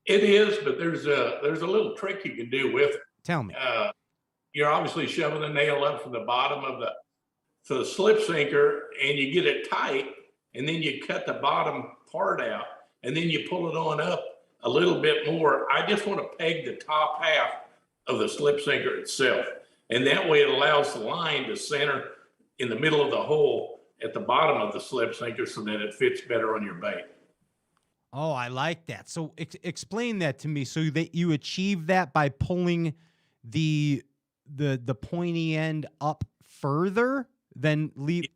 It is, but there's a little trick you can do with it. Tell me. You're obviously shoving the nail up from the bottom of the slip sinker, and you get it tight, and then you cut the bottom part out, and then you pull it on up a little bit more. I just want to peg the top half of the slip sinker itself, and that way it allows the line to center in the middle of the hole at the bottom of the slip sinker so that it fits better on your bait. Oh, I like that. So explain that to me. So that you achieve that by pulling the pointy end up further than leave.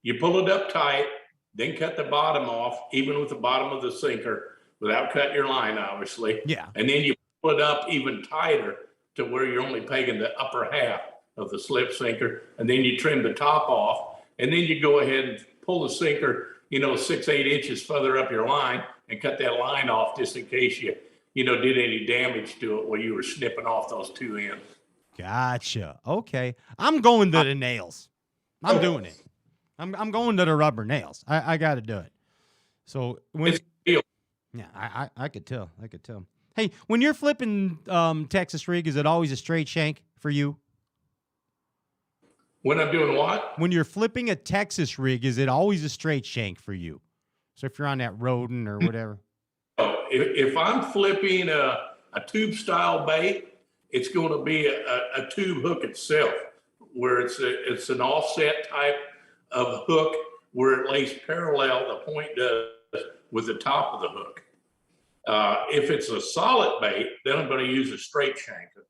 You pull it up tight, then cut the bottom off, even with the bottom of the sinker, without cutting your line, obviously. Yeah. And then you pull it up even tighter to where you're only pegging the upper half of the slip sinker, and then you trim the top off, and then you go ahead and pull the sinker, 6-8 inches further up your line, and cut that line off just in case you did any damage to it while you were snipping off those two ends. Gotcha. Okay. I'm going to the nails. I'm doing it. I'm going to the rubber nails. I got to do it. So when yeah, I could tell. Hey, when you're flipping Texas rig, is it always a straight shank for you? When I'm doing what? When you're flipping a Texas rig, is it always a straight shank for you? So if you're on that Rodin or whatever. If I'm flipping a tube style bait, it's going to be a tube hook itself, where it's an offset type of hook where it lays parallel, the point does, with the top of the hook. If it's a solid bait, then I'm going to use a straight shank hook.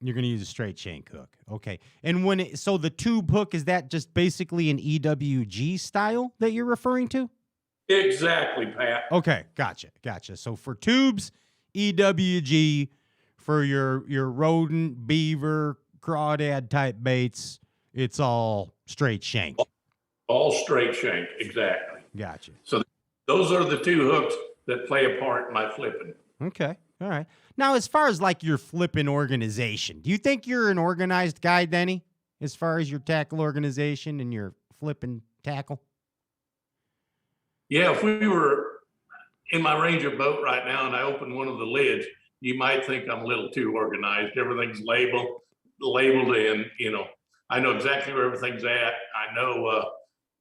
You're going to use a straight shank hook. Okay. And so the tube hook, is that just basically an EWG style that you're referring to? Exactly, Pat. Okay. Gotcha. So for tubes, EWG. For your rodent, beaver, crawdad type baits, it's all straight shank. All straight shank, exactly. Gotcha. So those are the two hooks that play a part in my flipping. Okay. All right. Now, as far as like your flipping organization, do you think you're an organized guy, Denny, as far as your tackle organization and your flipping tackle? Yeah, if we were in my Ranger boat right now and I opened one of the lids, you might think I'm a little too organized. Everything's labeled, and I know exactly where everything's at. I know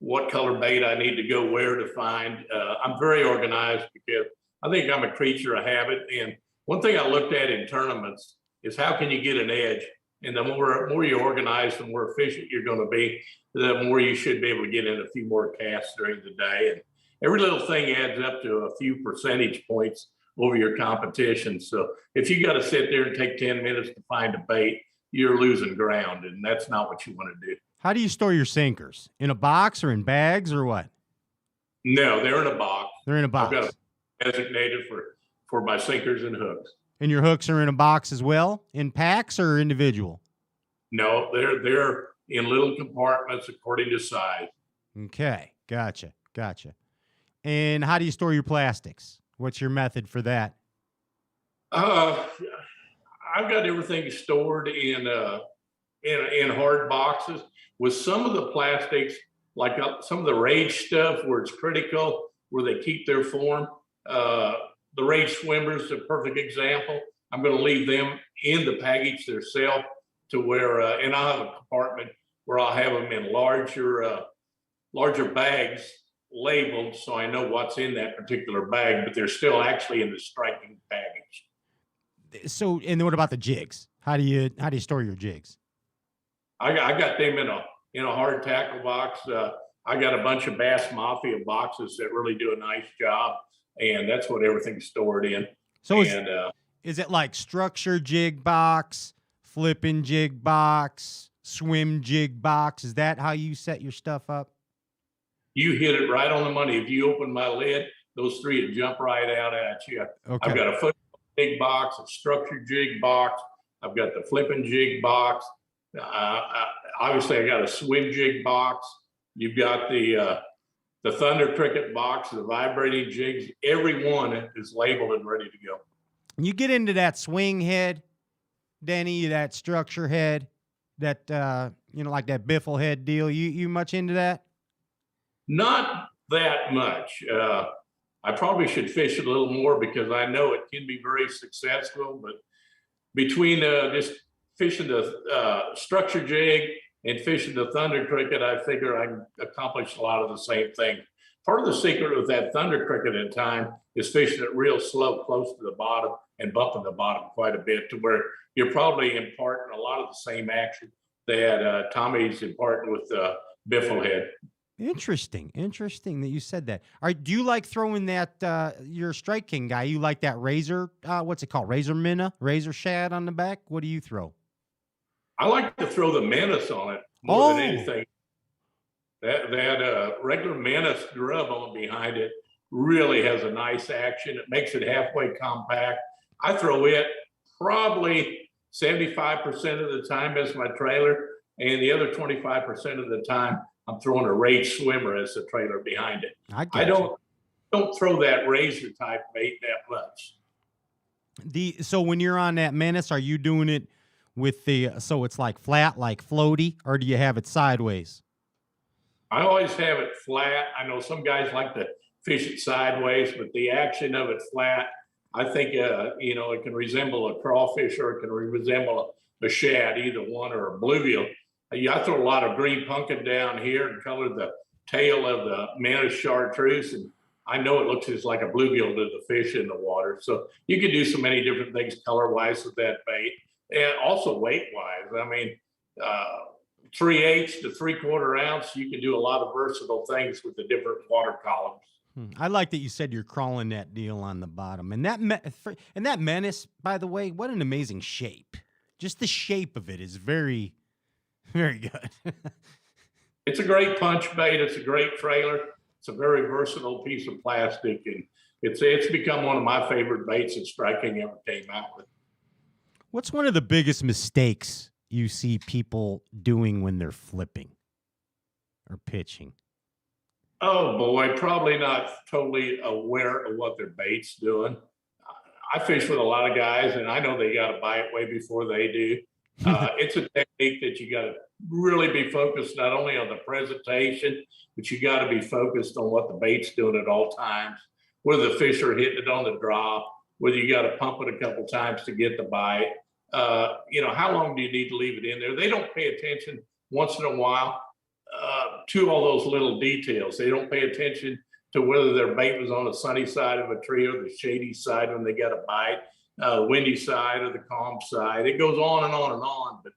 what color bait I need to go where to find. I'm very organized because I think I'm a creature of habit. And one thing I looked at in tournaments is how can you get an edge? And the more you're organized, the more efficient you're going to be, the more you should be able to get in a few more casts during the day. And every little thing adds up to a few percentage points over your competition. So if you got to sit there and take 10 minutes to find a bait, you're losing ground, and that's not what you want to do. How do you store your sinkers? In a box or in bags or what? No, they're in a box. They're in a box. I've got a designated for my sinkers and hooks. And your hooks are in a box as well, in packs or individual? No, they're in little compartments according to size. Okay, gotcha. And how do you store your plastics? What's your method for that? I've got everything stored in hard boxes. With some of the plastics, like some of the Rage stuff where it's critical, where they keep their form. The Rage swimmers, a perfect example. I'm going to leave them in the package themselves to where, and I'll have a compartment where I'll have them in larger bags labeled so I know what's in that particular bag, but they're still actually in the striking package. So, and then what about the jigs? How do you store your jigs? I got them in a hard tackle box. I got a bunch of Bass Mafia boxes that really do a nice job, and that's what everything's stored in. So is it like structure jig box, flipping jig box, swim jig box. Is that how you set your stuff up? You hit it right on the money. If you open my lid, those three would jump right out at you. Okay. I've got a foot jig box, a structured jig box. I've got the flipping jig box. Obviously, I got a swim jig box. You've got the Thunder Cricket box, the vibrating jigs. Every one is labeled and ready to go. You get into that swing head, Denny, that structure head, that like that biffle head deal. You much into that? Not that much. I probably should fish it a little more because I know it can be very successful. But between just fishing the structure jig and fishing the Thunder Cricket, I figure I accomplished a lot of the same thing. Part of the secret with that Thunder Cricket in time is fishing it real slow, close to the bottom, and bumping the bottom quite a bit to where you're probably imparting a lot of the same action that Tommy's imparting with the biffle head. Interesting that you said that. All right, do you like throwing that? You're a Strike King guy. You like that razor? What's it called? Razor minnow, razor shad on the back. What do you throw? I like to throw the menace on it more than anything. That regular menace grub on behind it really has a nice action. It makes it halfway compact. I throw it probably 75% of the time as my trailer, and the other 25% of the time I'm throwing a Rage Swimmer as the trailer behind it. I don't throw that razor type bait that much. So when you're on that menace, are you doing it with so it's like flat, like floaty, or do you have it sideways? I always have it flat. I know some guys like to fish it sideways, but the action of it flat, I think, it can resemble a crawfish or it can resemble a shad, either one, or a bluegill. I throw a lot of green pumpkin down here and color the tail of the menace chartreuse, and I know it looks just like a bluegill to the fish in the water. So you can do so many different things color-wise with that bait, and also weight-wise. I mean, 3/8 to 3/4 ounce, you can do a lot of versatile things with the different water columns. I like that you said you're crawling that deal on the bottom, and that menace, by the way, what an amazing shape! Just the shape of it is very, very good. It's a great punch bait. It's a great trailer. It's a very versatile piece of plastic, and it's become one of my favorite baits that Strike King ever came out with. What's one of the biggest mistakes you see people doing when they're flipping or pitching? Oh boy, probably not totally aware of what their bait's doing. I fish with a lot of guys, and I know they got to buy it way before they do. It's a technique that you got to really be focused not only on the presentation, but you got to be focused on what the bait's doing at all times. Whether the fish are hitting it on the drop, whether you got to pump it a couple times to get the bite. How long do you need to leave it in there? They don't pay attention once in a while to all those little details. They don't pay attention to whether their bait was on the sunny side of a tree or the shady side when they got a bite, the windy side or the calm side. It goes on and on and on. But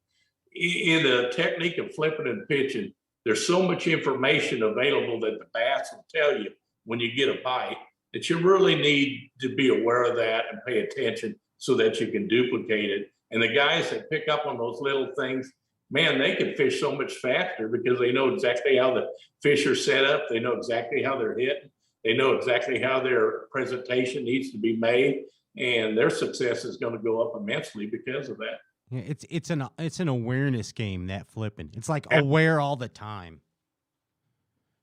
in the technique of flipping and pitching, there's so much information available that the bass will tell you when you get a bite that you really need to be aware of that and pay attention so that you can duplicate it. And the guys that pick up on those little things, man, they can fish so much faster because they know exactly how the fish are set up. They know exactly how they're hitting. They know exactly how their presentation needs to be made. And their success is going to go up immensely because of that. Yeah, it's an awareness game, that flipping. It's like aware all the time.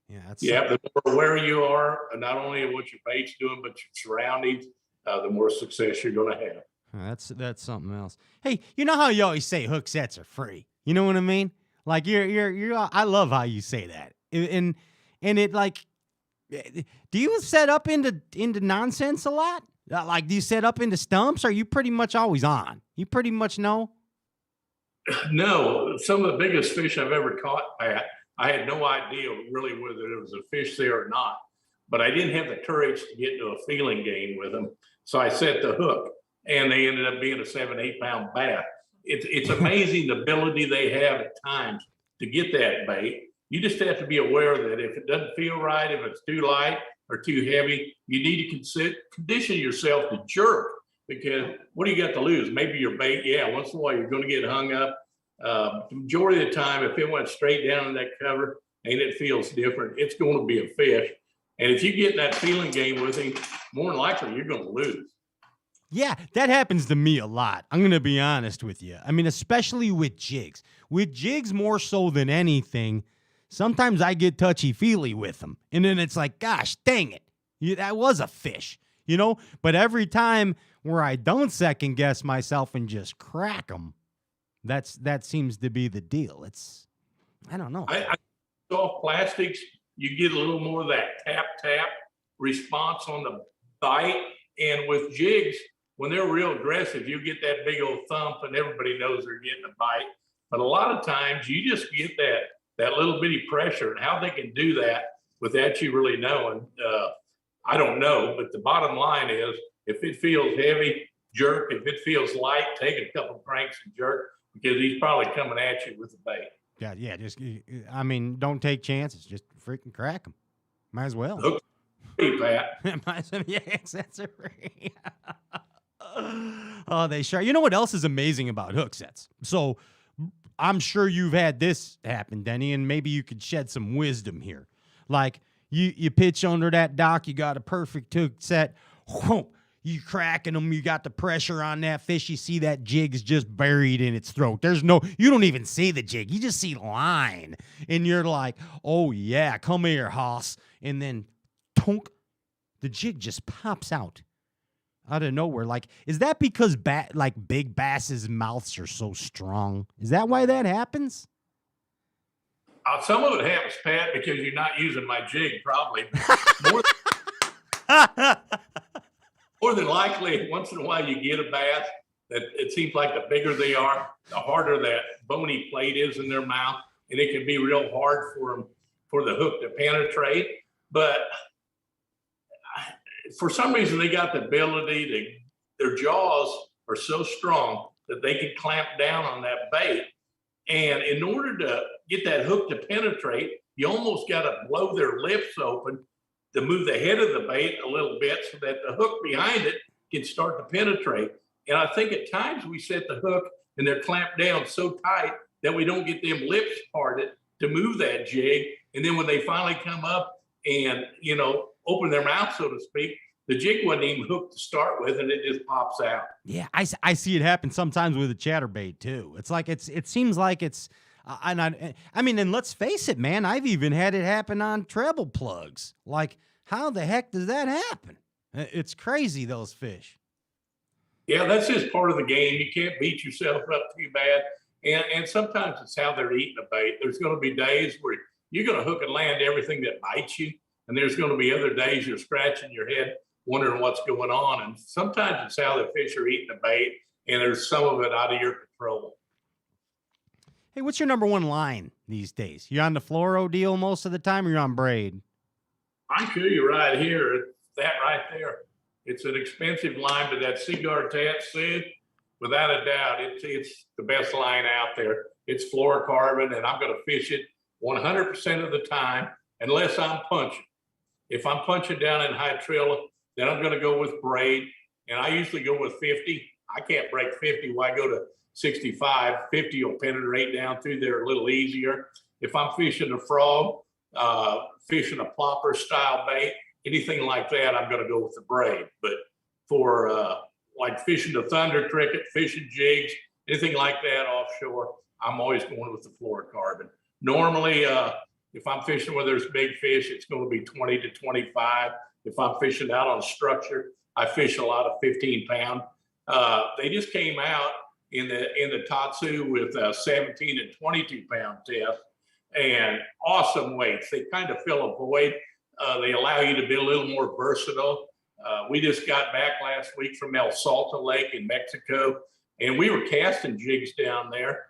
The more aware you are, not only of what your bait's doing, but your surroundings, the more success you're going to have. That's something else. Hey, you know how you always say hook sets are free? You know what I mean? Like you're I love how you say that. And it, like, do you set up into nonsense a lot? Like, do you set up into stumps? Or are you pretty much always on? You pretty much know? No, some of the biggest fish I've ever caught, Pat, I had no idea really whether there was a fish there or not, but I didn't have the courage to get into a feeling game with them. So I set the hook, and they ended up being a 7-8 pound bass. It's amazing the ability they have at times to get that bait. You just have to be aware that if it doesn't feel right, if it's too light or too heavy, you need to condition yourself to jerk, because what do you got to lose? Maybe your bait, once in a while you're going to get hung up. The majority of the time, if it went straight down in that cover and it feels different, it's going to be a fish. And if you get in that feeling game with him, more than likely you're going to lose. Yeah, that happens to me a lot. I'm going to be honest with you. I mean, especially with jigs. With jigs more so than anything, sometimes I get touchy-feely with them. And then it's like, gosh, dang it. That was a fish, you know? But every time where I don't second-guess myself and just crack them, that seems to be the deal. I don't know. Soft plastics, you get a little more of that tap response on the bite. And with jigs, when they're real aggressive, you get that big old thump and everybody knows they're getting a bite. But a lot of times you just get that little bitty pressure, and how they can do that without you really knowing, I don't know. But the bottom line is, if it feels heavy, jerk. If it feels light, take a couple cranks and jerk, because he's probably coming at you with the bait. Yeah, don't take chances. Just freaking crack them. Might as well. Hook free, Pat. Yeah, that's free. Oh, they sure. You know what else is amazing about hook sets? So I'm sure you've had this happen, Denny, and maybe you could shed some wisdom here. Like you pitch under that dock, you got a perfect hook set. Whoa, you cracking them, you got the pressure on that fish. You see that jig's just buried in its throat. You don't even see the jig. You just see line. And you're like, oh yeah, come here, hoss. And then tonk, the jig just pops out of nowhere. Like, is that because big basses' mouths are so strong? Is that why that happens? Some of it happens, Pat, because you're not using my jig, probably. More than likely, once in a while you get a bass that it seems like the bigger they are, the harder that bony plate is in their mouth, and it can be real hard for the hook to penetrate. But for some reason, they got the ability their jaws are so strong that they can clamp down on that bait. And in order to get that hook to penetrate, you almost got to blow their lips open to move the head of the bait a little bit so that the hook behind it can start to penetrate. And I think at times we set the hook and they're clamped down so tight that we don't get them lips parted to move that jig. And then when they finally come up and, open their mouth, so to speak, the jig wasn't even hooked to start with, and it just pops out. Yeah, I see it happen sometimes with a chatterbait too. It's like it seems like it's, and let's face it, man. I've even had it happen on treble plugs. Like, how the heck does that happen? It's crazy, those fish. Yeah, that's just part of the game. You can't beat yourself up too bad, and sometimes it's how they're eating the bait. There's going to be days where you're going to hook and land everything that bites you, and there's going to be other days you're scratching your head wondering what's going on. And sometimes it's how the fish are eating the bait, and there's some of it out of your control. Hey, what's your number one line these days? You on the fluoro deal most of the time, or you're on braid? I can tell you right here, that right there. It's an expensive line, but that cigar Tatsu, without a doubt, it's the best line out there. It's fluorocarbon, and I'm going to fish it 100% of the time unless I'm punching. If I'm punching down in high trilla, then I'm going to go with braid, and I usually go with 50. I can't break 50. Why go to 65? 50 will penetrate down through there a little easier. If I'm fishing a frog, fishing a plopper style bait, anything like that, I'm going to go with the braid. But for like fishing the thunder cricket, fishing jigs, anything like that offshore, I'm always going with the fluorocarbon. Normally, if I'm fishing where there's big fish, it's going to be 20 to 25. If I'm fishing out on a structure, I fish a lot of 15-pound. They just came out in the Tatsu with 17 and 22-pound tests, and awesome weights. They kind of fill a void. They allow you to be a little more versatile. We just got back last week from El Salto Lake in Mexico, and we were casting jigs down there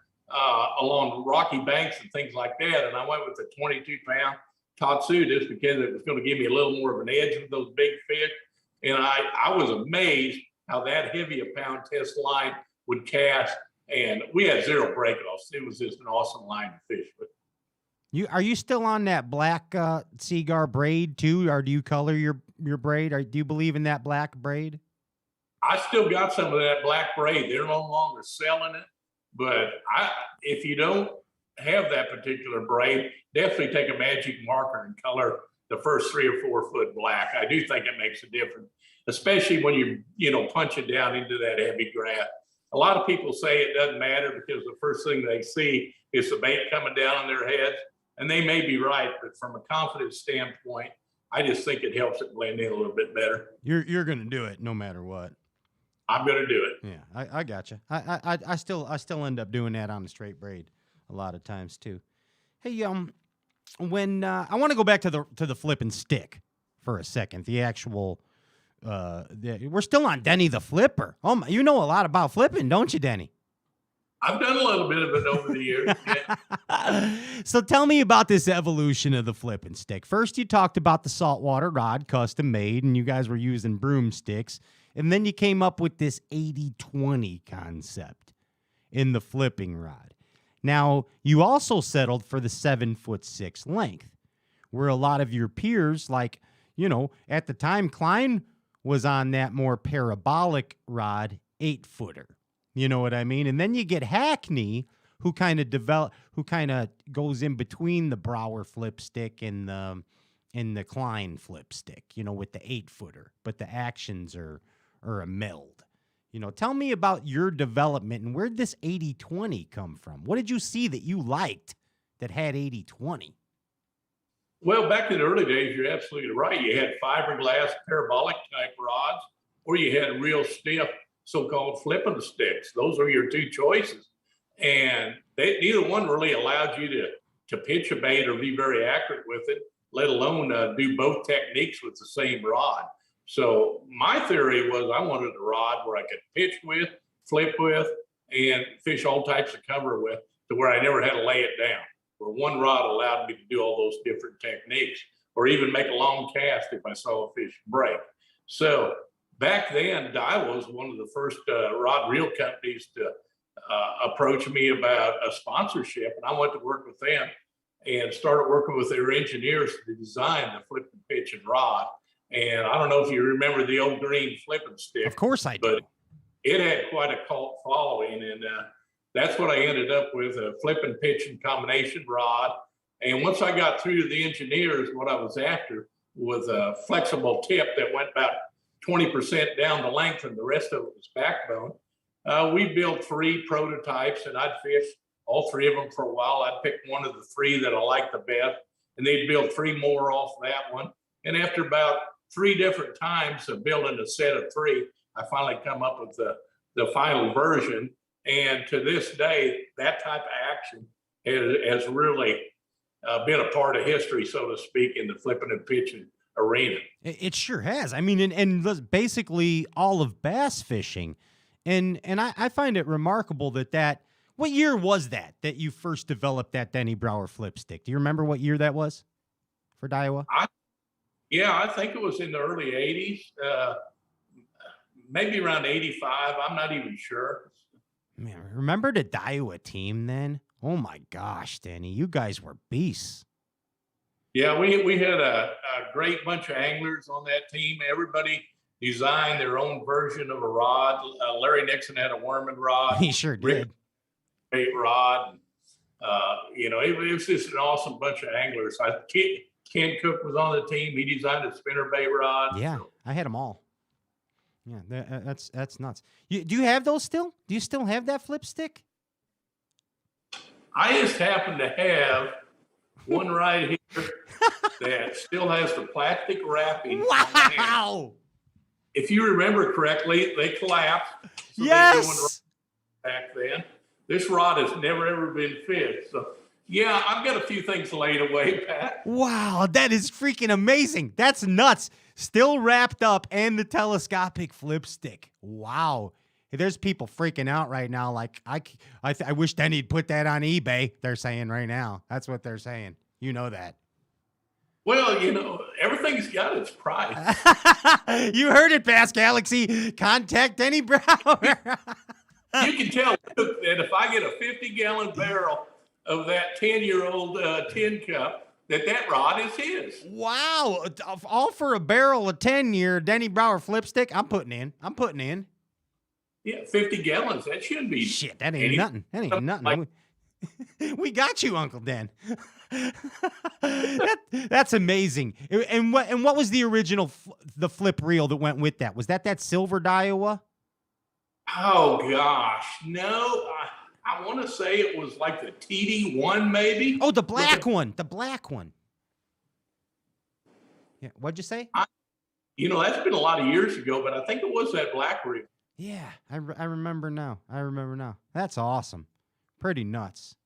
along rocky banks and things like that. And I went with the 22-pound Tatsu just because it was going to give me a little more of an edge with those big fish. And I was amazed how that heavy a pound test line would cast, and we had zero breakoffs. It was just an awesome line to fish with. Are you still on that black cigar braid too, or do you color your braid? Or do you believe in that black braid? I still got some of that black braid. They're no longer selling it. But if you don't have that particular braid, definitely take a magic marker and color the first 3 or 4 foot black. I do think it makes a difference, especially when you're punching down into that heavy grass. A lot of people say it doesn't matter because the first thing they see is the bait coming down on their heads, and they may be right, but from a confidence standpoint, I just think it helps it blend in a little bit better. You're gonna do it no matter what. I'm gonna do it. Yeah, I gotcha. I still end up doing that on the straight braid a lot of times too. Hey, when I want to go back to the flip and stick for a second, the actual. We're still on Denny the Flipper. Oh my, you know a lot about flipping, don't you, Denny? I've done a little bit of it over the years. Yeah. So tell me about this evolution of the flip and stick. First, you talked about the saltwater rod, custom made, and you guys were using broomsticks. And then you came up with this 80-20 concept in the flipping rod. Now, you also settled for the 7'6" length, where a lot of your peers, like, at the time, Klein was on that more parabolic rod, 8-footer. You know what I mean? And then you get Hackney, who kind of goes in between the Brauer flip stick and the Klein flip stick, with the 8-footer. But the actions are a meld. Tell me about your development and where'd this 80-20 come from? What did you see that you liked that had 80-20? Well, back in the early days, you're absolutely right. You had fiberglass parabolic type rods, or you had real stiff so-called flipping sticks. Those are your two choices. And neither one really allowed you to pitch a bait or be very accurate with it, let alone do both techniques with the same rod. So my theory was I wanted a rod where I could pitch with, flip with, and fish all types of cover with, to where I never had to lay it down, where one rod allowed me to do all those different techniques, or even make a long cast if I saw a fish break. So back then, Daiwa was one of the first rod reel companies to approach me about a sponsorship, and I went to work with them and started working with their engineers to design the flip and pitch and rod. And I don't know if you remember the old green flipping stick. Of course I do. But it had quite a cult following, and that's what I ended up with, a flip and pitch and combination rod. And once I got through to the engineers, what I was after was a flexible tip that went about 20% down the length, and the rest of it was backbone. We built 3 prototypes, and I'd fish all 3 of them for a while. I'd pick one of the 3 that I liked the best, and they'd build 3 more off that one. And after about 3 different times of building a set of 3, I finally come up with the final version. And to this day, that type of action has really been a part of history, so to speak, in the flipping and pitching arena. It sure has. I mean, and basically all of bass fishing. And I find it remarkable that what year was that you first developed that Denny Brauer flip stick? Do you remember what year that was for Daiwa? I think it was in the early 80s, maybe around 85. I'm not even sure. Man, remember the Daiwa team then? Oh my gosh, Denny, you guys were beasts. Yeah, we had a great bunch of anglers on that team. Everybody designed their own version of a rod. Larry Nixon had a worming rod. He sure did. Bait rod. It was just an awesome bunch of anglers. Ken Cook was on the team. He designed a spinner bait rod. Yeah, I had them all. Yeah, that's nuts. Do you have those still? Do you still have that flip stick? I just happen to have one right here that still has the plastic wrapping. Wow! If you remember correctly, they collapsed. So yes. Back then, this rod has never ever been fished. So yeah, I've got a few things laid away, Pat. Wow, that is freaking amazing. That's nuts. Still wrapped up and the telescopic flip stick. Wow. There's people freaking out right now. Like, I wish Denny'd put that on eBay. They're saying right now. That's what they're saying. You know that. Well, everything's got its price. You heard it, Bass Galaxy. Contact Denny Brauer. You can tell that if I get a 50-gallon barrel of that 10-year-old tin cup, that rod is his. Wow. All for a barrel of 10-year Denny Brauer flip stick. I'm putting in. Yeah, 50 gallons. That shouldn't be. Shit, that ain't nothing. That ain't nothing. We got you, Uncle Dan. That's amazing. And what was the original the flip reel that went with that? Was that silver Daiwa? Oh gosh, no. I want to say it was like the TD1 maybe. Oh, the black one. The black one. Yeah. What'd you say? That's been a lot of years ago, but I think it was that black reel. Yeah, I remember now. That's awesome. Pretty nuts.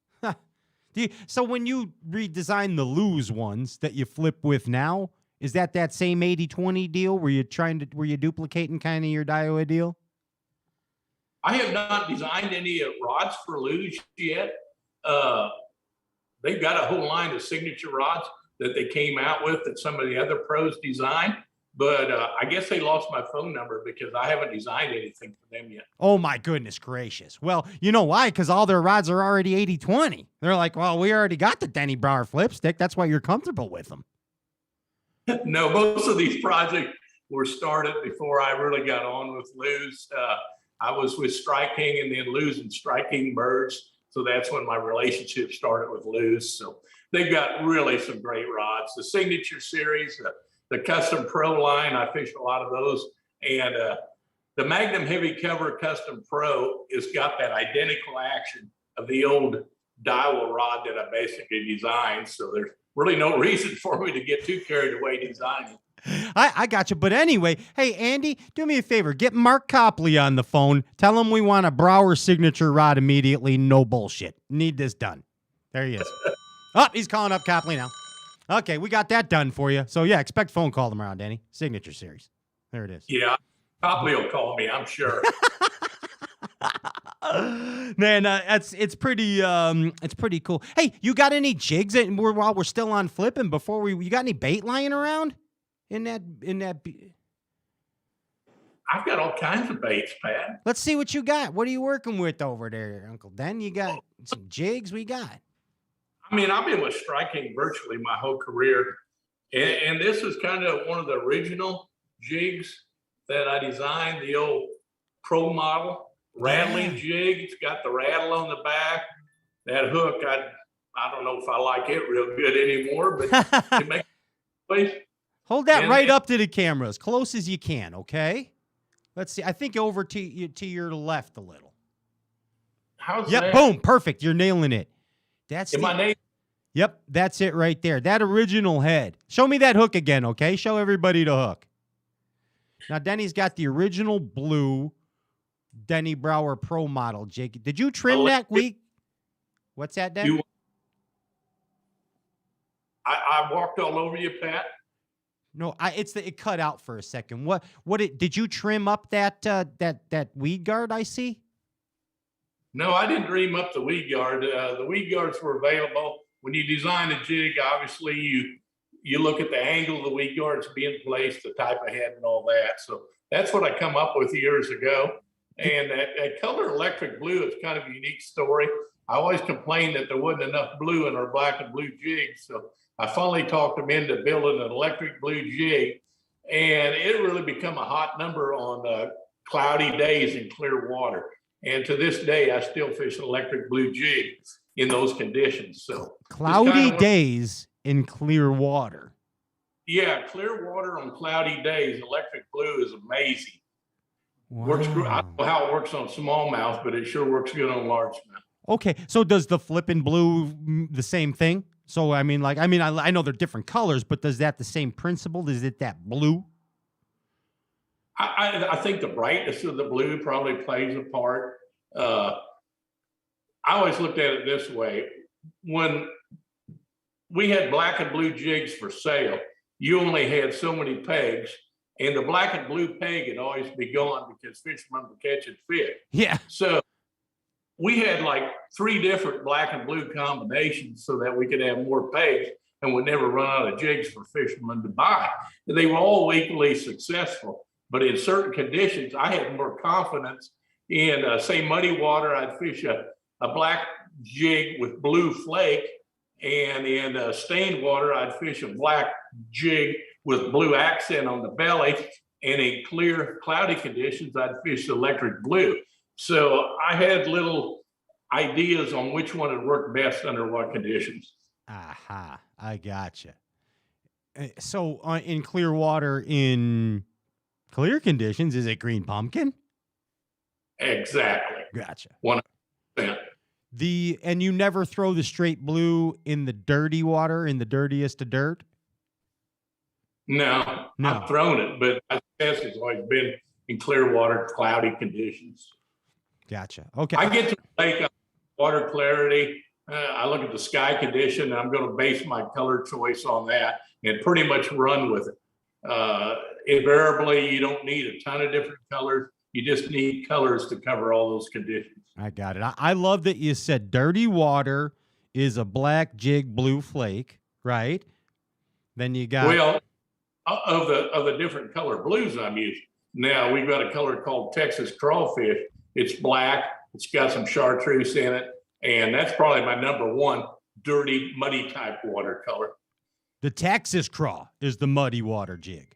So when you redesign the Lose ones that you flip with now, is that same 80-20 deal? Were you duplicating kind of your Daiwa deal? I have not designed any rods for Lose yet. They've got a whole line of signature rods that they came out with that some of the other pros designed. But I guess they lost my phone number because I haven't designed anything for them yet. Oh, my goodness gracious. Well, you know why? Because all their rods are already 80-20. They're like, well, we already got the Denny Brauer flip stick. That's why you're comfortable with them. No, most of these projects were started before I really got on with Lose. I was with Strike King, and then Lose and Strike King merged. So that's when my relationship started with Lose. So they've got really some great rods. The Signature Series, the Custom Pro line, I fish a lot of those. And the Magnum Heavy Cover Custom Pro has got that identical action of the old Daiwa rod that I basically designed. So there's really no reason for me to get too carried away designing. I got you. But anyway, hey, Andy, do me a favor. Get Mark Copley on the phone. Tell him we want a Brauer signature rod immediately. No bullshit. Need this done. There he is. Oh, he's calling up Copley now. Okay, we got that done for you. So, yeah, expect phone call tomorrow, Denny. Signature Series. There it is. Yeah, Copley will call me, I'm sure. Man, it's pretty cool. Hey, you got any jigs while we're still on flipping you got any bait lying around in that I've got all kinds of baits, Pat. Let's see what you got. What are you working with over there, Uncle Den? You got some jigs? We got. I mean, I've been with Strike King virtually my whole career. And this is kind of one of the original jigs that I designed, the old pro model rattling jig. It's got the rattle on the back. That hook, I don't know if I like it real good anymore, but it makes place. Hold that right up to the camera, as close as you can, okay? Let's see. I think over to your left a little. How's that? Yep, boom, perfect. You're nailing it. That's my name. Yep, that's it right there. That original head. Show me that hook again, okay? Show everybody the hook. Now, Denny's got the original blue Denny Brauer Pro model jig. Did you trim that week? What's that, Den? I walked all over you, Pat. No, it cut out for a second. Did you trim up that weed guard I see? No, I didn't dream up the weed guard. The weed guards were available. When you design a jig, obviously you look at the angle of the weed guards being placed, the type of head and all that. So that's what I come up with years ago. And that color electric blue is kind of a unique story. I always complained that there wasn't enough blue in our black and blue jigs. So I finally talked them into building an electric blue jig. And it really become a hot number on cloudy days in clear water. And to this day, I still fish an electric blue jig in those conditions. So cloudy days in clear water. Yeah, clear water on cloudy days, electric blue is amazing. Wow. Works. I don't know how it works on smallmouth, but it sure works good on largemouth. Okay, so does the flippin' blue the same thing? So I know they're different colors, but does that the same principle? Is it that blue? I think the brightness of the blue probably plays a part. I always looked at it this way. When we had black and blue jigs for sale, you only had so many pegs, and the black and blue peg would always be gone because fishermen were catching fish. Yeah. So we had like 3 different black and blue combinations so that we could have more pegs and would never run out of jigs for fishermen to buy. They were all equally successful, but in certain conditions, I had more confidence in, say, muddy water. I'd fish a black jig with blue flake, and in stained water, I'd fish a black jig with blue accent on the belly. And in clear, cloudy conditions, I'd fish electric blue. So I had little ideas on which one would work best under what conditions. Aha, I gotcha. So in clear water, in clear conditions, is it green pumpkin? Exactly. Gotcha. 100%. And you never throw the straight blue in the dirty water, in the dirtiest of dirt? No, I've thrown it, but my success has always been in clear water, cloudy conditions. Gotcha. Okay. I get to make water clarity. I look at the sky condition, and I'm going to base my color choice on that and pretty much run with it. Invariably, you don't need a ton of different colors. You just need colors to cover all those conditions. I got it. I love that you said dirty water is a black jig blue flake, right? Then you got... Well, of the different color blues I'm using. Now, we've got a color called Texas crawfish. It's black. It's got some chartreuse in it. And that's probably my number one dirty, muddy type watercolor. The Texas craw is the muddy water jig.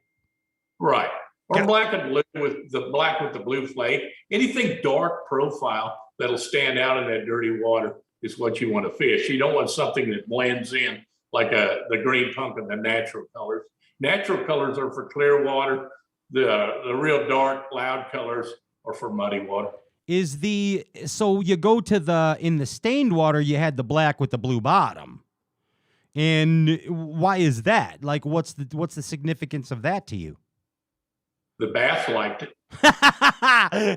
Right. Or black and blue with the blue flake. Anything dark profile that'll stand out in that dirty water is what you want to fish. You don't want something that blends in like the green pumpkin, the natural colors. Natural colors are for clear water. The real dark, loud colors are for muddy water. So you go to in the stained water, you had the black with the blue bottom. And why is that? Like, what's the significance of that to you? The bass liked it.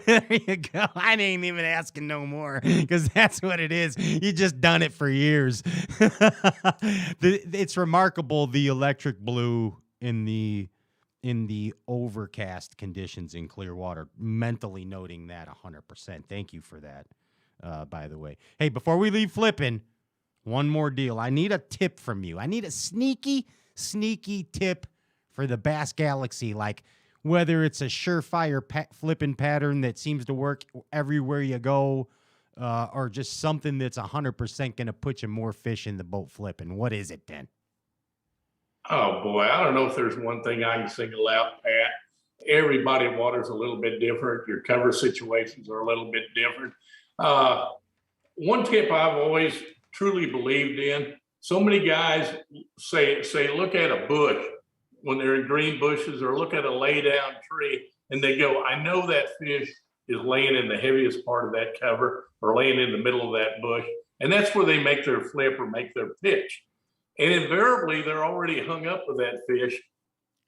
There you go. I ain't even asking no more because that's what it is. You just done it for years. It's remarkable, the electric blue in the overcast conditions in clear water. Mentally noting that 100%. Thank you for that, by the way. Hey, before we leave flipping, one more deal. I need a tip from you. I need a sneaky tip for the Bass Galaxy, like whether it's a surefire flipping pattern that seems to work everywhere you go, or just something that's 100% going to put you more fish in the boat flipping. What is it, Ben? Oh, boy. I don't know if there's one thing I can single out, Pat. Everybody in water is a little bit different. Your cover situations are a little bit different. One tip I've always truly believed in, so many guys say, look at a bush when they're in green bushes, or look at a lay down tree, and they go, I know that fish is laying in the heaviest part of that cover or laying in the middle of that bush. And that's where they make their flip or make their pitch. And invariably, they're already hung up with that fish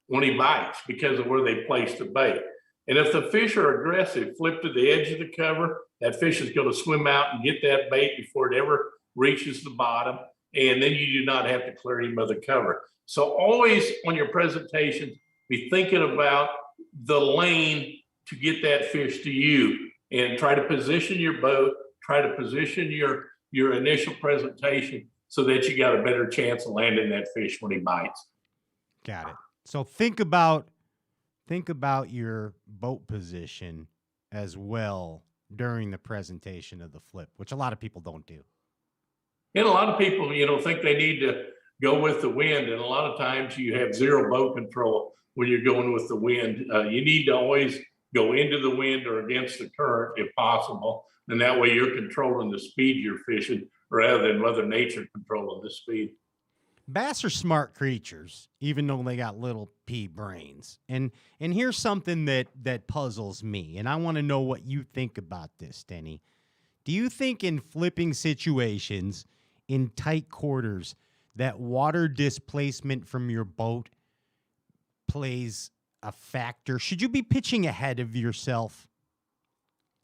when he bites because of where they place the bait. And if the fish are aggressive, flip to the edge of the cover, that fish is going to swim out and get that bait before it ever reaches the bottom. And then you do not have to clear him of the cover. So always on your presentations, be thinking about the lane to get that fish to you, and try to position your boat, try to position your initial presentation so that you got a better chance of landing that fish when he bites. Got it. So think about your boat position as well during the presentation of the flip, which a lot of people don't do. And a lot of people, think they need to go with the wind. And a lot of times you have zero boat control when you're going with the wind. You need to always go into the wind or against the current if possible. And that way you're controlling the speed you're fishing rather than Mother Nature controlling the speed. Bass are smart creatures, even though they got little pea brains. And here's something that puzzles me, and I want to know what you think about this, Denny. Do you think in flipping situations, in tight quarters, that water displacement from your boat plays a factor? Should you be pitching ahead of yourself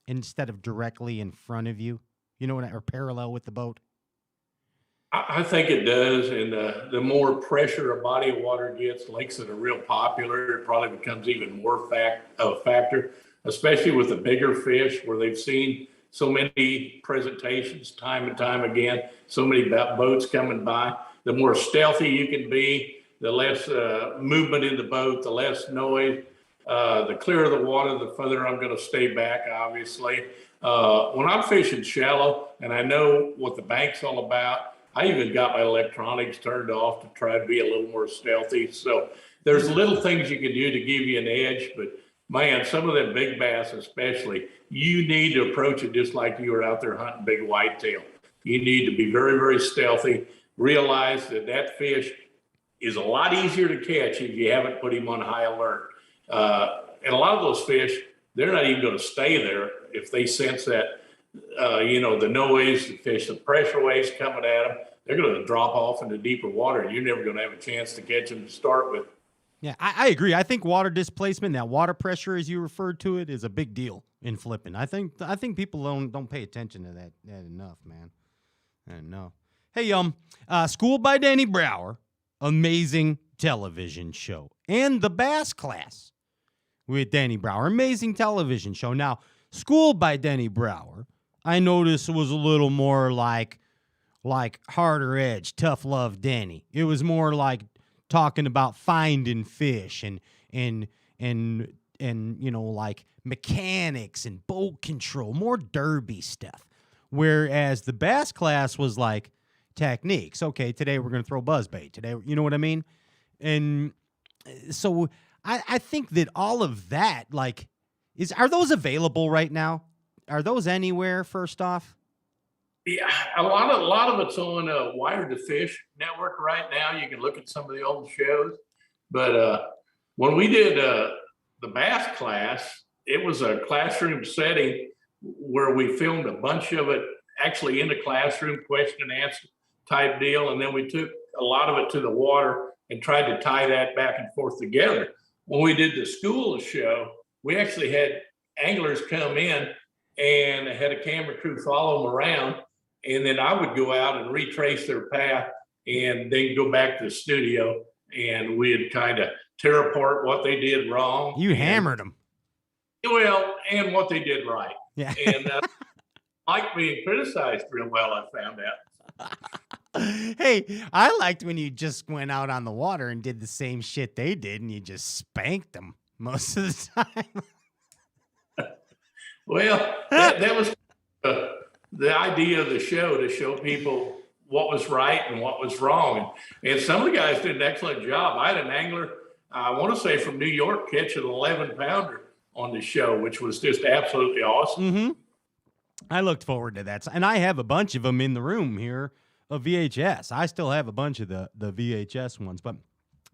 instead of directly in front of you? You know what, or parallel with the boat? I think it does. And the more pressure a body of water gets, lakes that are real popular, it probably becomes even more of a factor, especially with the bigger fish where they've seen so many presentations time and time again, so many boats coming by. The more stealthy you can be, the less movement in the boat, the less noise, the clearer the water, the further I'm going to stay back, obviously. When I'm fishing shallow and I know what the bank's all about, I even got my electronics turned off to try to be a little more stealthy. So there's little things you can do to give you an edge, but man, some of them big bass especially, you need to approach it just like you were out there hunting big whitetail. You need to be very, very stealthy. Realize that that fish is a lot easier to catch if you haven't put him on high alert. And a lot of those fish, they're not even going to stay there if they sense that, the noise, the pressure waves coming at them. They're going to drop off into deeper water, and you're never going to have a chance to catch them to start with. Yeah, I agree. I think water displacement, that water pressure, as you referred to it, is a big deal in flipping. I think people don't pay attention to that enough, man. I don't know. Hey, Schooled by Denny Brauer, amazing television show, and The Bass Class with Denny Brauer, amazing television show. Now, Schooled by Denny Brauer, I noticed was a little more like harder edge, tough love Denny. It was more like talking about finding fish and like mechanics and boat control, more derby stuff. Whereas the Bass Class was like techniques. Okay, today we're going to throw buzzbait. Today, you know what I mean? And so I think that all of that, are those available right now? Are those anywhere, first off? Yeah, a lot of it's on Wired to Fish network right now. You can look at some of the old shows. But when we did the Bass Class, it was a classroom setting where we filmed a bunch of it actually in the classroom, question and answer type deal. And then we took a lot of it to the water and tried to tie that back and forth together. When we did the school show, we actually had anglers come in and had a camera crew follow them around. And then I would go out and retrace their path and then go back to the studio, and we'd kind of tear apart what they did wrong. You hammered them. Well, and what they did right. Yeah. And like being criticized real well, I found out. Hey, I liked when you just went out on the water and did the same shit they did, and you just spanked them most of the time. Well, that was the idea of the show, to show people what was right and what was wrong. And some of the guys did an excellent job. I had an angler, I want to say from New York, catch an 11-pounder on the show, which was just absolutely awesome. Mm-hmm. I looked forward to that. And I have a bunch of them in the room here of VHS. I still have a bunch of the VHS ones. But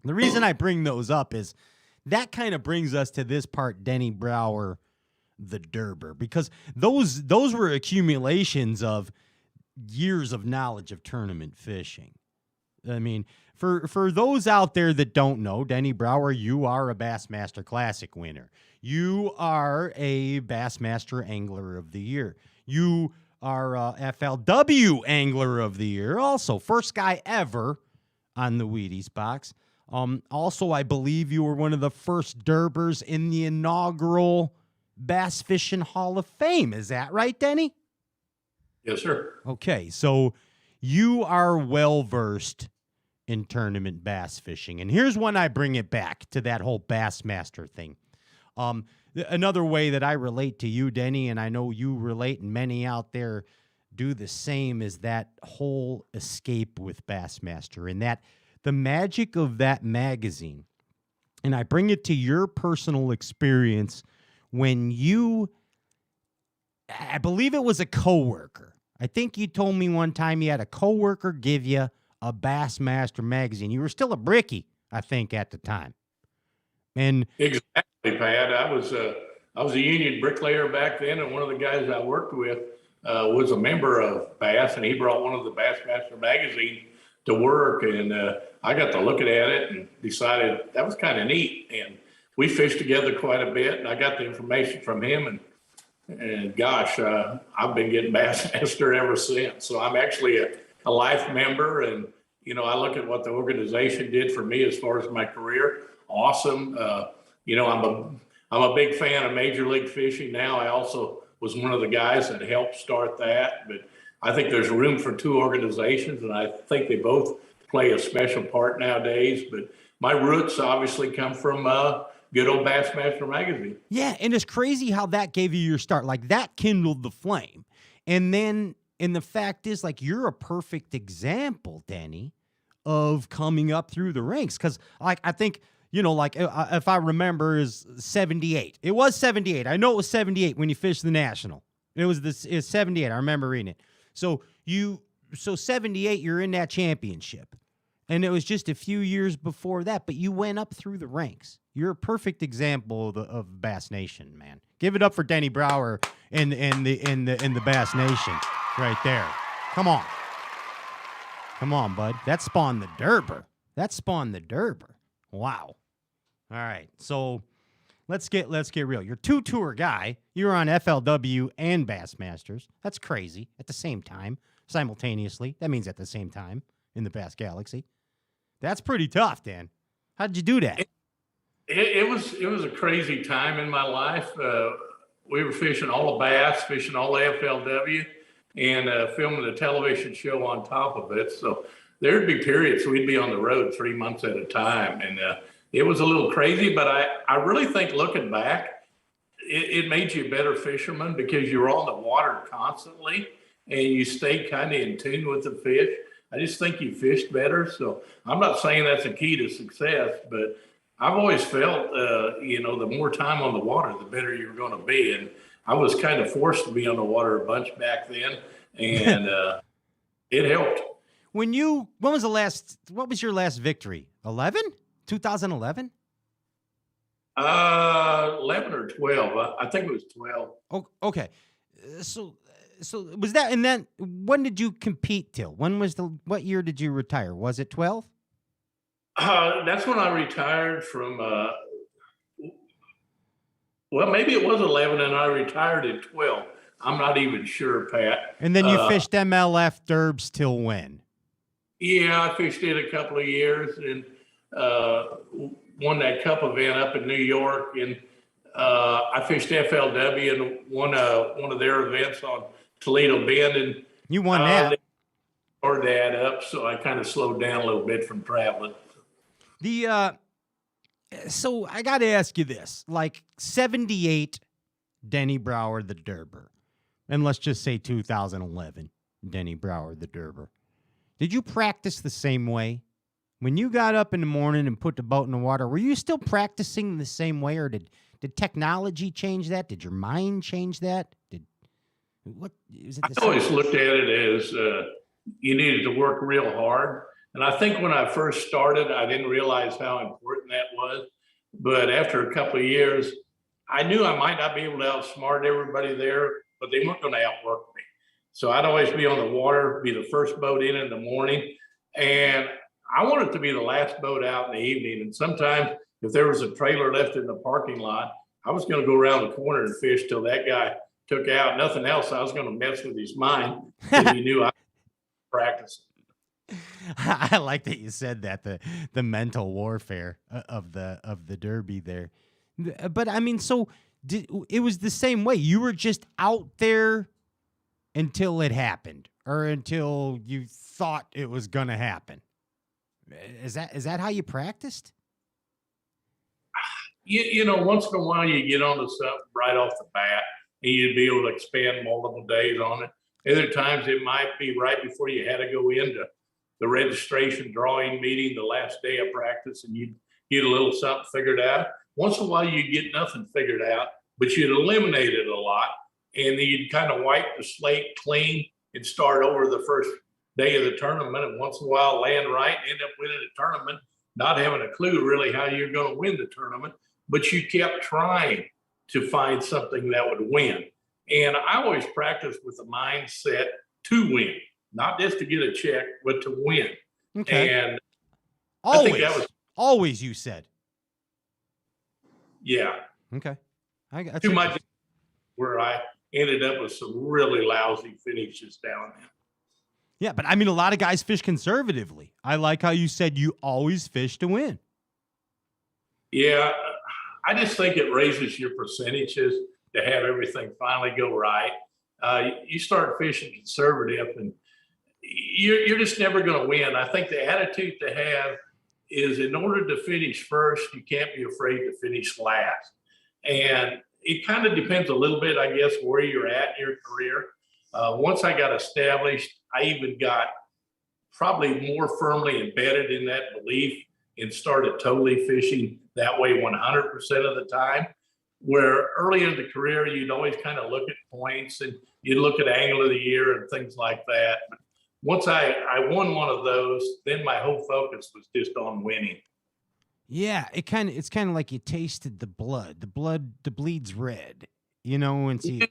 the reason I bring those up is that kind of brings us to this part, Denny Brauer, the Derber, because those were accumulations of years of knowledge of tournament fishing. I mean, for those out there that don't know, Denny Brauer, you are a Bassmaster Classic winner. You are a Bassmaster Angler of the Year. You are a FLW Angler of the Year. Also, first guy ever on the Wheaties box. Also, I believe you were one of the first Derbers in the inaugural Bass Fishing Hall of Fame. Is that right, Denny? Yes, sir. Okay, so you are well-versed in tournament bass fishing. And here's when I bring it back to that whole Bassmaster thing. Another way that I relate to you, Denny, and I know you relate, and many out there do the same, is that whole escape with Bassmaster, and that the magic of that magazine. And I bring it to your personal experience when you, I believe it was a coworker. I think you told me one time you had a coworker give you a Bassmaster magazine. You were still a brickie, I think, at the time. And exactly, Pat. I was a union bricklayer back then, and one of the guys I worked with was a member of Bass, and he brought one of the Bassmaster magazines to work, and I got to looking at it and decided that was kind of neat. And we fished together quite a bit, and I got the information from him, and gosh, I've been getting Bassmaster ever since. So I'm actually a life member, and I look at what the organization did for me as far as my career. Awesome. I'm a big fan of Major League Fishing now. I also was one of the guys that helped start that, but I think there's room for two organizations, and I think they both play a special part nowadays. But my roots obviously come from good old Bassmaster magazine. Yeah, and it's crazy how that gave you your start. Like, that kindled the flame. And then And the fact is, like, you're a perfect example, Denny, of coming up through the ranks. Because, like, I think, you know, like, if I remember, is 78. It was 78. I know it was 78 when you fished the National. It was 78. I remember reading it. So 78, you're in that championship. And it was just a few years before that, but you went up through the ranks. You're a perfect example of Bass Nation, man. Give it up for Denny Brauer in the Bass Nation right there. Come on, bud. That spawned the Derber. Wow. All right, so let's get real. You're a 2-tour guy. You're on FLW and Bassmasters. That's crazy. At the same time, simultaneously. That means at the same time in the Bass Galaxy. That's pretty tough, Dan. How did you do that? It was a crazy time in my life. We were fishing all the bass, fishing all the FLW, and filming a television show on top of it. So there'd be periods we'd be on the road 3 months at a time, and it was a little crazy. But I really think looking back, it made you a better fisherman because you were on the water constantly and you stayed kind of in tune with the fish. I just think you fished better. So I'm not saying that's a key to success, but I've always felt, the more time on the water, the better you're going to be. And I was kind of forced to be on the water a bunch back then, and it helped. What was your last victory? 2011? 11 or 12. I think it was 12. Oh, okay. So was that, and then when did you compete till? What year did you retire? Was it 12? That's when I retired from, maybe it was 11 and I retired at 12. I'm not even sure, Pat. And then you fished MLF Derbs till when? Yeah, I fished it a couple of years and won that cup event up in New York. And I fished FLW and won one of their events on Toledo Bend. And you won that. They started that up, so I kind of slowed down a little bit from traveling. So I got to ask you this, like 78, Denny Brauer, the Derber, and let's just say 2011, Denny Brauer, the Derber. Did you practice the same way? When you got up in the morning and put the boat in the water, were you still practicing the same way, or did technology change that? Did your mind change that? I always looked at it as you needed to work real hard. And I think when I first started, I didn't realize how important that was. But after a couple of years, I knew I might not be able to outsmart everybody there, but they weren't going to outwork me. So I'd always be on the water, be the first boat in the morning. And I wanted to be the last boat out in the evening. And sometimes if there was a trailer left in the parking lot, I was going to go around the corner and fish till that guy took out. Nothing else. I was going to mess with his mind because he knew I was practicing. I like that you said that, the mental warfare of the Derby there. But I mean, so it was the same way. You were just out there until it happened, or until you thought it was gonna happen. Is that how you practiced? You know, once in a while you get onto something right off the bat, and you'd be able to expand multiple days on it. Other times it might be right before you had to go into the registration drawing meeting, the last day of practice, and you'd get a little something figured out. Once in a while you'd get nothing figured out, but you'd eliminate it a lot, and then you'd kind of wipe the slate clean and start over the first day of the tournament, and once in a while land right and end up winning the tournament, not having a clue really how you're going to win the tournament, but you kept trying to find something that would win. And I always practiced with the mindset to win, not just to get a check, but to win. Okay. And always, I think that was always, you said. Yeah. Okay. Too much where I ended up with some really lousy finishes down there. Yeah, but I mean, a lot of guys fish conservatively. I like how you said you always fish to win. Yeah, I just think it raises your percentages to have everything finally go right. You start fishing conservative and you're just never going to win. I think the attitude to have is, in order to finish first, you can't be afraid to finish last. And it kind of depends a little bit, I guess, where you're at in your career. Once I got established, I even got probably more firmly embedded in that belief and started totally fishing that way 100% of the time. Where early in the career, you'd always kind of look at points and you'd look at angle of the year and things like that. But once I won one of those, then my whole focus was just on winning. Yeah, it's kind of like you tasted the blood. The bleed's red, you know, and see.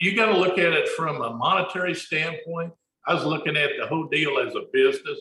You got to look at it from a monetary standpoint. I was looking at the whole deal as a business,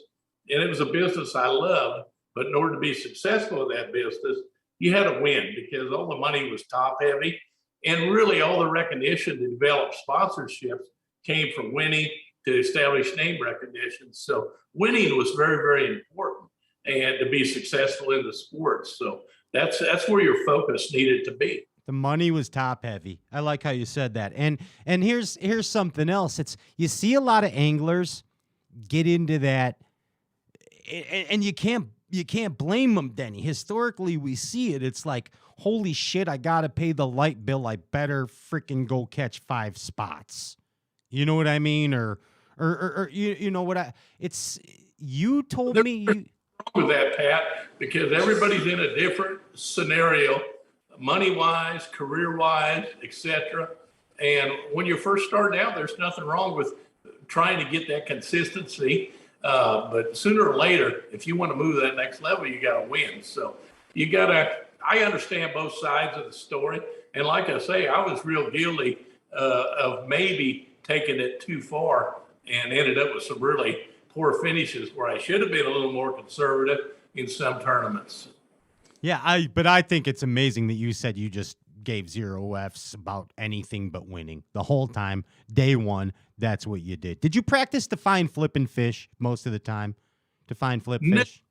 and it was a business I loved. But in order to be successful in that business, you had to win because all the money was top heavy, and really all the recognition to develop sponsorships came from winning to establish name recognition. So winning was very, very important, and to be successful in the sport. So that's where your focus needed to be. The money was top heavy. I like how you said that. And here's something else. It's you see a lot of anglers get into that, and you can't blame them, Denny. Historically, we see it. It's like, holy shit, I gotta pay the light bill. I better freaking go catch 5 spots. You know what I mean? Or you know what it's you told me you wrong with that, Pat, because everybody's in a different scenario. Money-wise, career-wise, etc. And when you're first starting out, there's nothing wrong with trying to get that consistency. But sooner or later, if you want to move to that next level, you got to win. So I understand both sides of the story. And like I say, I was real guilty of maybe taking it too far and ended up with some really poor finishes where I should have been a little more conservative in some tournaments. Yeah, but I think it's amazing that you said you just gave 0 Fs about anything but winning the whole time. Day one, that's what you did. Did you practice to find flipping fish most of the time? To find flip fish?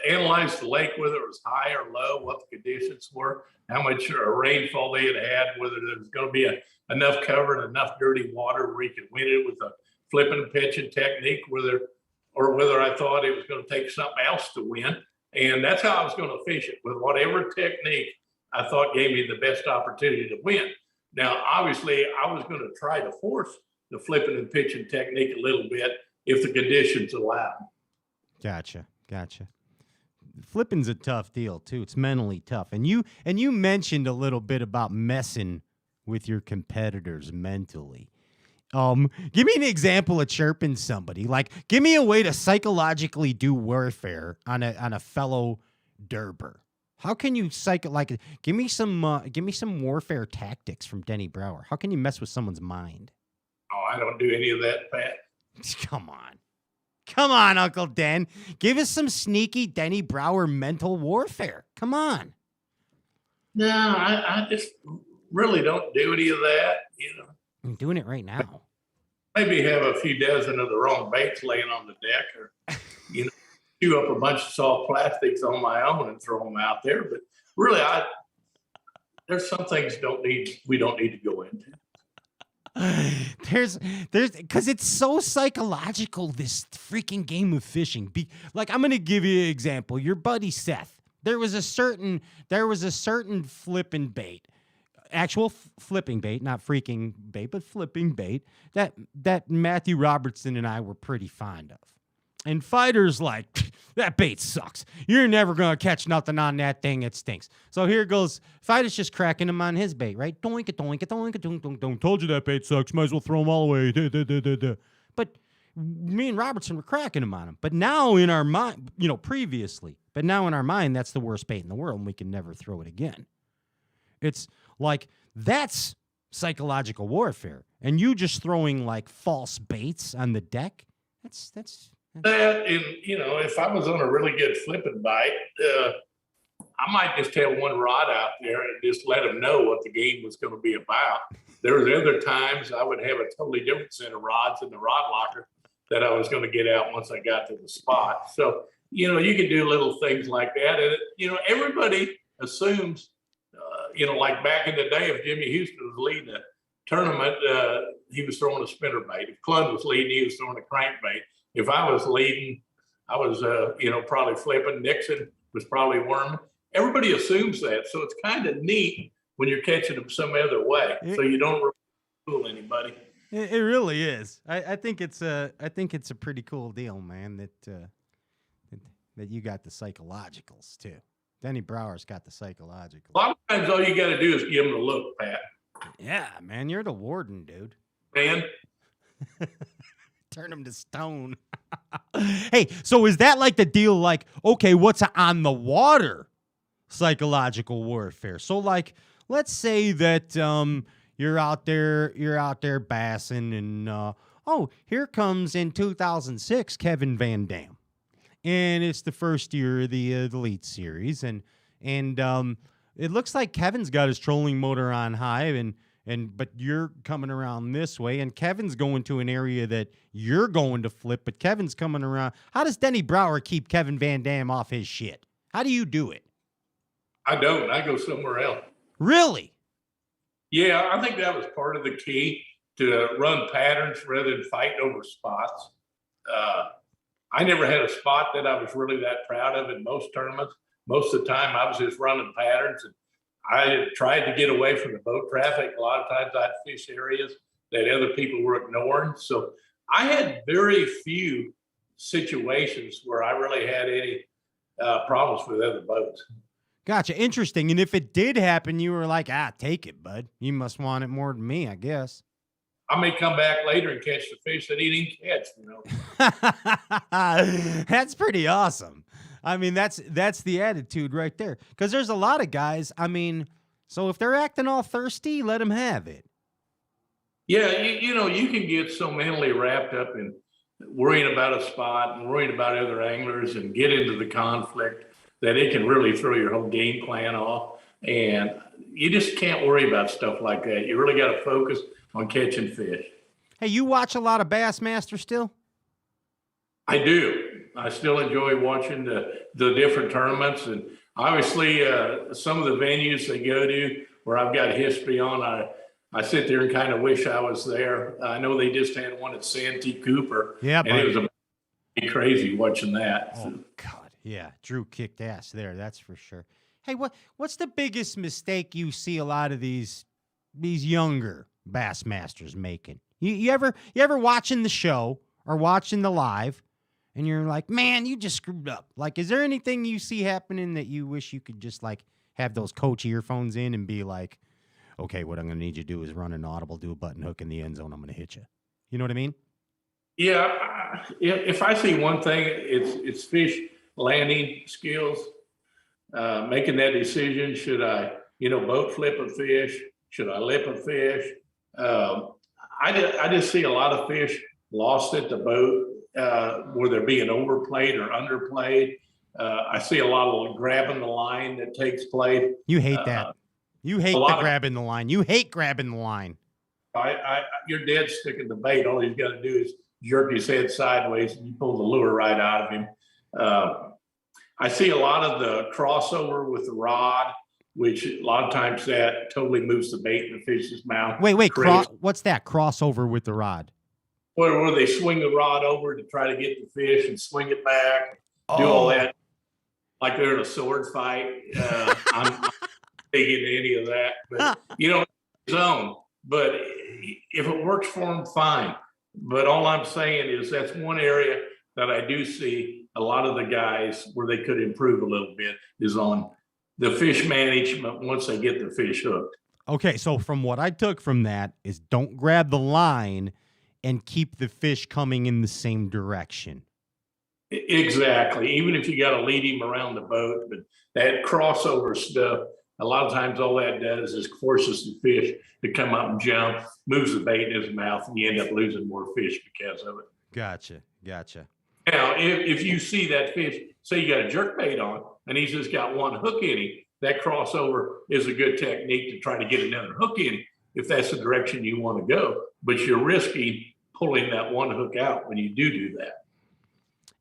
Analyze the lake, whether it was high or low, what the conditions were, how much rainfall they had, whether there was going to be enough cover and enough dirty water where you could win it with a flipping and pitching technique, whether I thought it was going to take something else to win. And that's how I was going to fish it, with whatever technique I thought gave me the best opportunity to win. Now, obviously, I was going to try to force the flipping and pitching technique a little bit if the conditions allowed. Gotcha. Flipping's a tough deal, too. It's mentally tough. And you mentioned a little bit about messing with your competitors mentally. Give me an example of chirping somebody. Like, give me a way to psychologically do warfare on a fellow derber. How can you give me some warfare tactics from Denny Brauer. How can you mess with someone's mind? Oh, I don't do any of that, Pat. Come on, Uncle Den. Give us some sneaky Denny Brauer mental warfare. Come on. No, I just really don't do any of that, I'm doing it right now. Maybe have a few dozen of the wrong baits laying on the deck, or chew up a bunch of soft plastics on my own and throw them out there. But really, there's some things we don't need to go into. There's because it's so psychological, this freaking game of fishing. Like, I'm gonna give you an example. Your buddy Seth. There was a certain flipping bait. Actual flipping bait, not freaking bait, but flipping bait that Matthew Robertson and I were pretty fond of. And Fighter's like, that bait sucks. You're never going to catch nothing on that thing. It stinks. So here goes. Fighter's just cracking him on his bait, right? Doink it, doink it, doink it, doink, doink, doink. Told you that bait sucks. Might as well throw them all away. But me and Robertson were cracking him on him. But now in our mind, previously, but now in our mind, that's the worst bait in the world, and we can never throw it again. It's like, that's psychological warfare. And you just throwing like false baits on the deck, that's that. And if I was on a really good flipping bite, I might just have one rod out there and just let them know what the game was going to be about. There was other times I would have a totally different set of rods in the rod locker that I was going to get out once I got to the spot. So you can do little things like that. And everybody assumes like back in the day, if Jimmy Houston was leading a tournament, he was throwing a spinner bait. If Clun was leading, he was throwing a crankbait. If I was leading, I was, probably flipping. Nixon was probably worming. Everybody assumes that. So it's kind of neat when you're catching them some other way. So you don't fool anybody. It really is. I think it's a pretty cool deal, man. That you got the psychologicals too. Denny Brauer's got the psychologicals. A lot of times, all you got to do is give them a look, Pat. Yeah, man, you're the warden, dude. Man, turn him to stone. Hey, so is that like the deal? Like, okay, what's on the water psychological warfare? So, like, let's say that you're out there bassing, and here comes in 2006 Kevin Van Dam, and it's the first year of the Elite Series, and it looks like Kevin's got his trolling motor on high, but you're coming around this way, and Kevin's going to an area that you're going to flip, but Kevin's coming around. How does Denny Brauer keep Kevin Van Dam off his shit? How do you do it? I don't. I go somewhere else. Really? Yeah, I think that was part of the key to run patterns rather than fighting over spots. I never had a spot that I was really that proud of in most tournaments. Most of the time, I was just running patterns, and I tried to get away from the boat traffic. A lot of times I'd fish areas that other people were ignoring. So I had very few situations where I really had any problems with other boats. Gotcha. Interesting. And if it did happen, you were like, take it, bud. You must want it more than me, I guess. I may come back later and catch the fish that he didn't catch, That's pretty awesome. I mean, that's the attitude right there. Because there's a lot of guys, so if they're acting all thirsty, let them have it. Yeah, you can get so mentally wrapped up in worrying about a spot and worrying about other anglers and get into the conflict that it can really throw your whole game plan off. And you just can't worry about stuff like that. You really got to focus on catching fish. Hey, you watch a lot of Bassmaster still? I do. I still enjoy watching the different tournaments. And obviously, some of the venues they go to where I've got history on, I sit there and kind of wish I was there. I know they just had one at Santee Cooper. Yeah, and it was crazy watching that. Oh, God. Yeah, Drew kicked ass there, that's for sure. Hey, what's the biggest mistake you see a lot of these younger Bassmasters making? You ever watching the show or watching the live, and you're like, man, you just screwed up? Like, is there anything you see happening that you wish you could just like have those coach earphones in and be like, okay, what I'm going to need you to do is run an audible, do a button hook in the end zone, I'm going to hit you. You know what I mean? Yeah, if I see one thing, it's fish landing skills, making that decision. Should I, boat flip a fish? Should I lip a fish? I just see a lot of fish lost at the boat where they're being overplayed or underplayed. I see a lot of grabbing the line that takes place. You hate that. You hate grabbing the line. You hate grabbing the line. You're dead sticking the bait. All he's got to do is jerk his head sideways and you pull the lure right out of him. I see a lot of the crossover with the rod, which a lot of times that totally moves the bait in the fish's mouth. Wait, what's that? Crossover with the rod? Where they swing the rod over to try to get the fish and swing it back, do all that like they're in a sword fight. I'm not big into any of that, but his own. But if it works for him, fine. But all I'm saying is that's one area that I do see a lot of the guys where they could improve a little bit is on the fish management once they get the fish hooked. Okay, so from what I took from that is don't grab the line and keep the fish coming in the same direction. Exactly. Even if you got to lead him around the boat, but that crossover stuff, a lot of times all that does is forces the fish to come up and jump, moves the bait in his mouth, and you end up losing more fish because of it. Gotcha. Now, if you see that fish, say you got a jerk bait on, and he's just got one hook in him, that crossover is a good technique to try to get another hook in if that's the direction you want to go. But you're risking pulling that one hook out when you do that.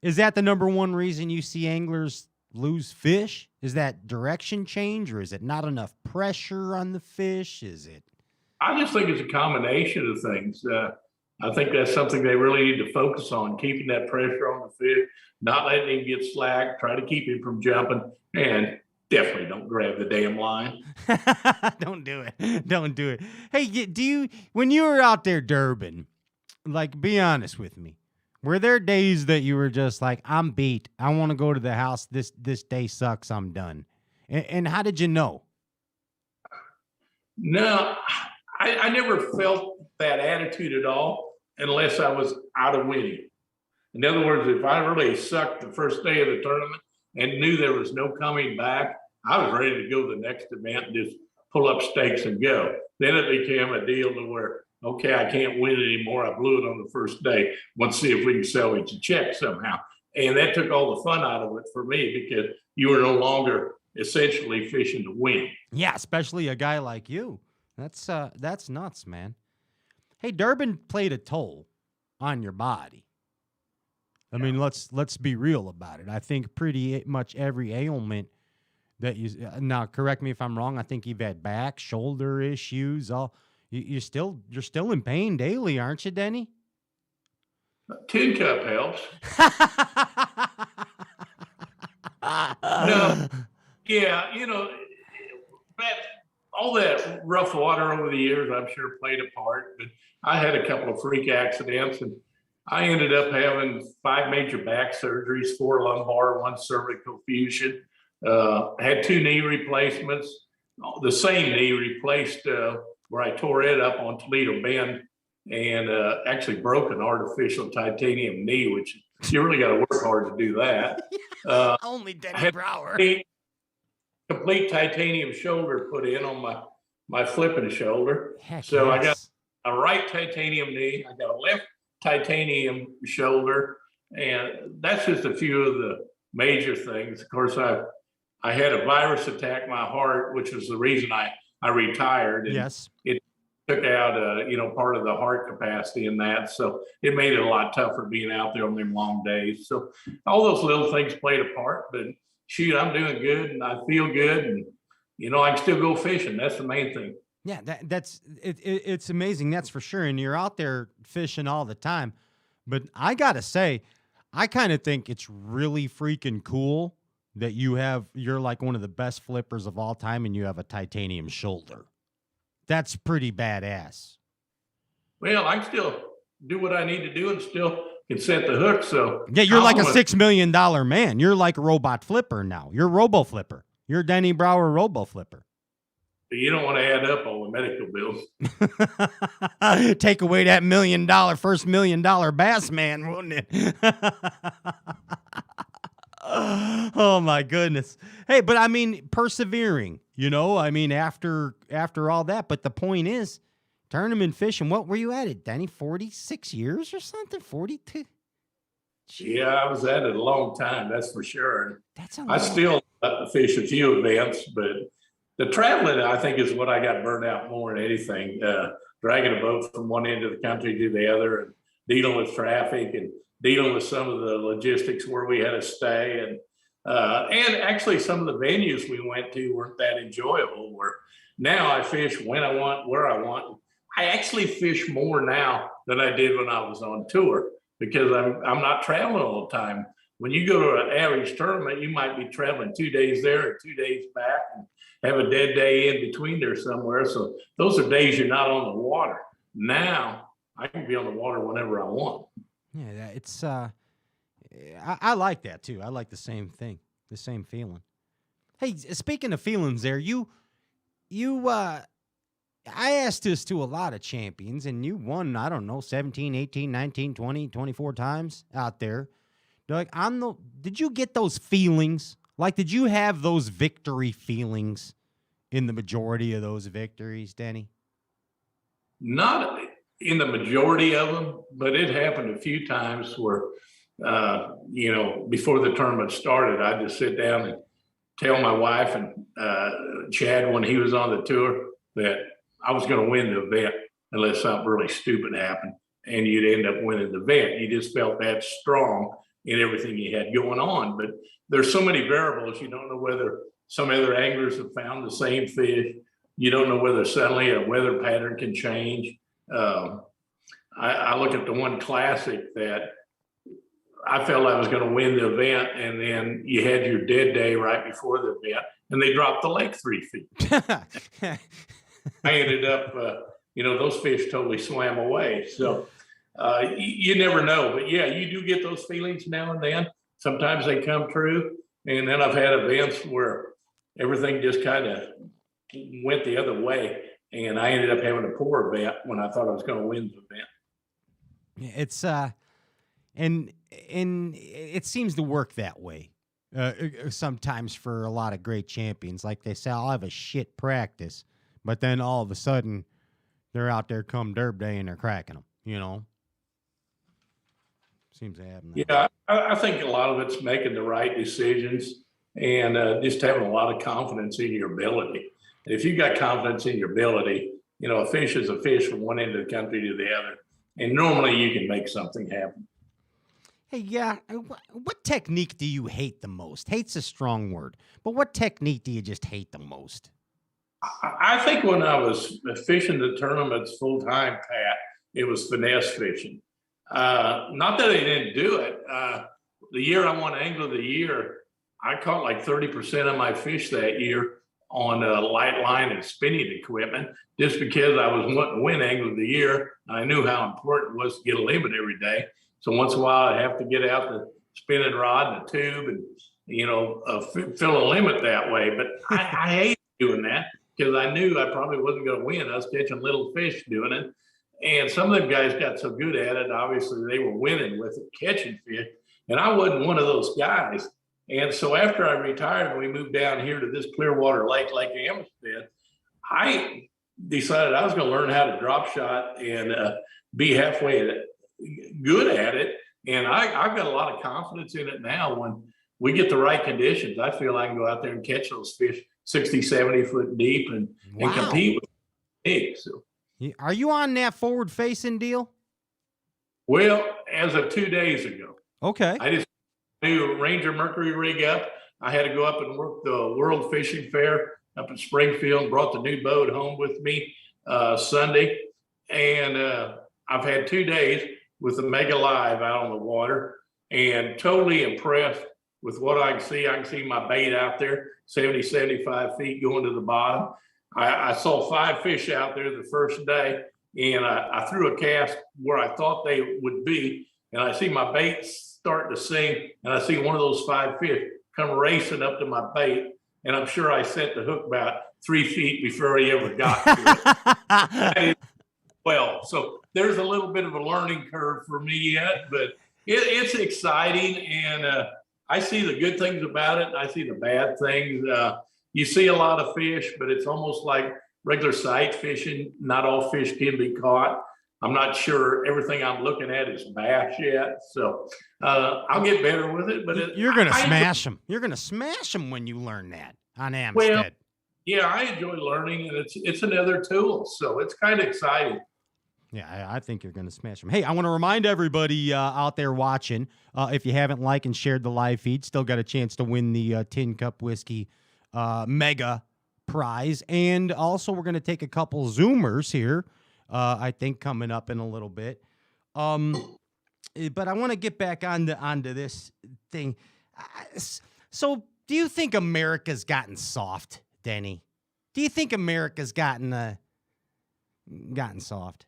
Is that the number one reason you see anglers lose fish? Is that direction change, or is it not enough pressure on the fish? Is it? I just think it's a combination of things. I think that's something they really need to focus on, keeping that pressure on the fish, not letting him get slack, try to keep him from jumping. And definitely don't grab the damn line. Don't do it. Don't do it. Hey, when you were out there Durbin, like, be honest with me. Were there days that you were just like, I'm beat. I want to go to the house. This day sucks. I'm done. And how did you know? No, I never felt that attitude at all unless I was out of winning. In other words, if I really sucked the first day of the tournament and knew there was no coming back, I was ready to go to the next event and just pull up stakes and go. Then it became a deal to where, okay, I can't win anymore. I blew it on the first day. Let's see if we can salvage a check somehow. And that took all the fun out of it for me because you were no longer essentially fishing to win. Yeah, especially a guy like you. That's nuts, man. Hey, Durbin played a toll on your body. I mean, let's be real about it. I think pretty much every ailment that you now, correct me if I'm wrong. I think you've had back, shoulder issues. You're still in pain daily, aren't you, Denny? Tin cup helps. No, yeah, all that rough water over the years, I'm sure played a part. But I had a couple of freak accidents, and I ended up having 5 major back surgeries, 4 lumbar, 1 cervical fusion. Had 2 knee replacements. The same knee replaced where I tore it up on Toledo Bend and actually broke an artificial titanium knee, which you really got to work hard to do that. Only Denny Brauer. Complete titanium shoulder put in on my flipping shoulder. Heck so yes. I got a right titanium knee. I got a left titanium shoulder. And that's just a few of the major things. Of course, I had a virus attack my heart, which was the reason I retired. And yes. It took out, part of the heart capacity in that. So it made it a lot tougher being out there on them long days. So all those little things played a part, but shoot, I'm doing good and I feel good. And, I can still go fishing. That's the main thing. Yeah, it's amazing. That's for sure. And you're out there fishing all the time. But I got to say, I kind of think it's really freaking cool that you're like one of the best flippers of all time and you have a titanium shoulder. That's pretty badass. Well, I can still do what I need to do and still can set the hook. So yeah, you're like a $6 million man. You're like a robot flipper now. You're robo flipper. You're Denny Brauer robo flipper. You don't want to add up all the medical bills. Take away that first $1 million bass man, wouldn't it? Oh my goodness. Hey, but I mean, persevering, after all that. But the point is, tournament fishing, what were you at it, Denny? 46 years or something? 42? Yeah, I was at it a long time, that's for sure. That's a I still fish a few events, but the traveling, I think, is what I got burned out more than anything. Dragging a boat from one end of the country to the other and dealing with traffic and dealing with some of the logistics where we had to stay. And actually some of the venues we went to weren't that enjoyable, where now I fish when I want, where I want. I actually fish more now than I did when I was on tour because I'm not traveling all the time. When you go to an average tournament, you might be traveling 2 days there or 2 days back and have a dead day in between there somewhere. So those are days you're not on the water. Now I can be on the water whenever I want. Yeah, it's I like that too. I like the same thing, the same feeling. Hey, speaking of feelings there, I asked this to a lot of champions, and you won, I don't know, 17, 18, 19, 20, 24 times out there. Like, did you get those feelings? Like, did you have those victory feelings in the majority of those victories, Denny? Not in the majority of them, but it happened a few times where, before the tournament started, I'd just sit down and tell my wife and Chad when he was on the tour that I was going to win the event unless something really stupid happened, and you'd end up winning the event. You just felt that strong in everything you had going on. But there's so many variables. You don't know whether some other anglers have found the same fish. You don't know whether suddenly a weather pattern can change. I look at the one classic that I felt I was going to win the event, and then you had your dead day right before the event, and they dropped the lake 3 feet. I ended up, those fish totally swam away. So you never know. But yeah, you do get those feelings now and then. Sometimes they come true. And then I've had events where everything just kind of went the other way. And I ended up having a poor event when I thought I was going to win the event. It's and it seems to work that way sometimes for a lot of great champions. Like they say, I'll have a shit practice, but then all of a sudden they're out there come derb day and they're cracking them. Seems to happen. Yeah, I think a lot of it's making the right decisions and just having a lot of confidence in your ability. And if you've got confidence in your ability, a fish is a fish from one end of the country to the other. And normally you can make something happen. Hey, yeah. What technique do you hate the most? Hate's a strong word, but what technique do you just hate the most? I think when I was fishing the tournaments full time, Pat, it was finesse fishing. Not that I didn't do it. The year I won Angler of the Year, I caught like 30% of my fish that year on light line and spinning equipment, just because I was wanting to win Angler of the Year. I knew how important it was to get a limit every day. So once in a while, I'd have to get out the spinning rod and the tube and, fill a limit that way. But I hate doing that because I knew I probably wasn't going to win. I was catching little fish doing it. And some of them guys got so good at it, obviously they were winning with it, catching fish. And I wasn't one of those guys. And so after I retired, and we moved down here to this Clearwater Lake, Lake Amistad, I decided I was going to learn how to drop shot and be halfway good at it. And I've got a lot of confidence in it now. When we get the right conditions, I feel I can go out there and catch those fish 60, 70 foot deep and compete with big. So. Are you on that forward facing deal? Well, as of 2 days ago. Okay. I just new Ranger Mercury rig up. I had to go up and work the World Fishing Fair up in Springfield and brought the new boat home with me Sunday. And I've had 2 days with the Mega Live out on the water and totally impressed with what I can see. I can see my bait out there, 70, 75 feet going to the bottom. I saw 5 fish out there the first day, and I threw a cast where I thought they would be, and I see my bait starting to sink, and I see one of those 5 fish come racing up to my bait, and I'm sure I set the hook about 3 feet before he ever got to it. Well, so there's a little bit of a learning curve for me yet, but it's exciting, and I see the good things about it, and I see the bad things. You see a lot of fish, but it's almost like regular sight fishing. Not all fish can be caught. I'm not sure everything I'm looking at is bass yet. So I'll get better with it. But you're going to smash them. You're going to smash them when you learn that on Amistad. Well, yeah, I enjoy learning, and it's another tool. So it's kind of exciting. Yeah, I think you're going to smash them. Hey, I want to remind everybody out there watching, if you haven't liked and shared the live feed, still got a chance to win the Tin Cup Whiskey mega prize. And also we're going to take a couple Zoomers here, I think coming up in a little bit. But I want to get back onto this thing. So do you think America's gotten soft, Denny? Do you think America's gotten soft?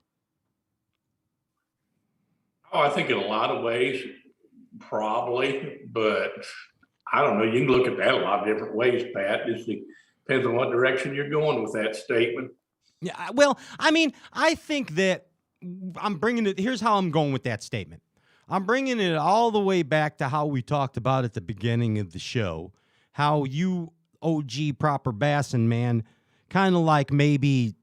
Oh, I think in a lot of ways, probably, but I don't know. You can look at that a lot of different ways, Pat. It just depends on what direction you're going with that statement. Yeah, well, I mean, I think that I'm bringing it. Here's how I'm going with that statement. I'm bringing it all the way back to how we talked about at the beginning of the show, how you, OG proper bassin' man, kind of like maybe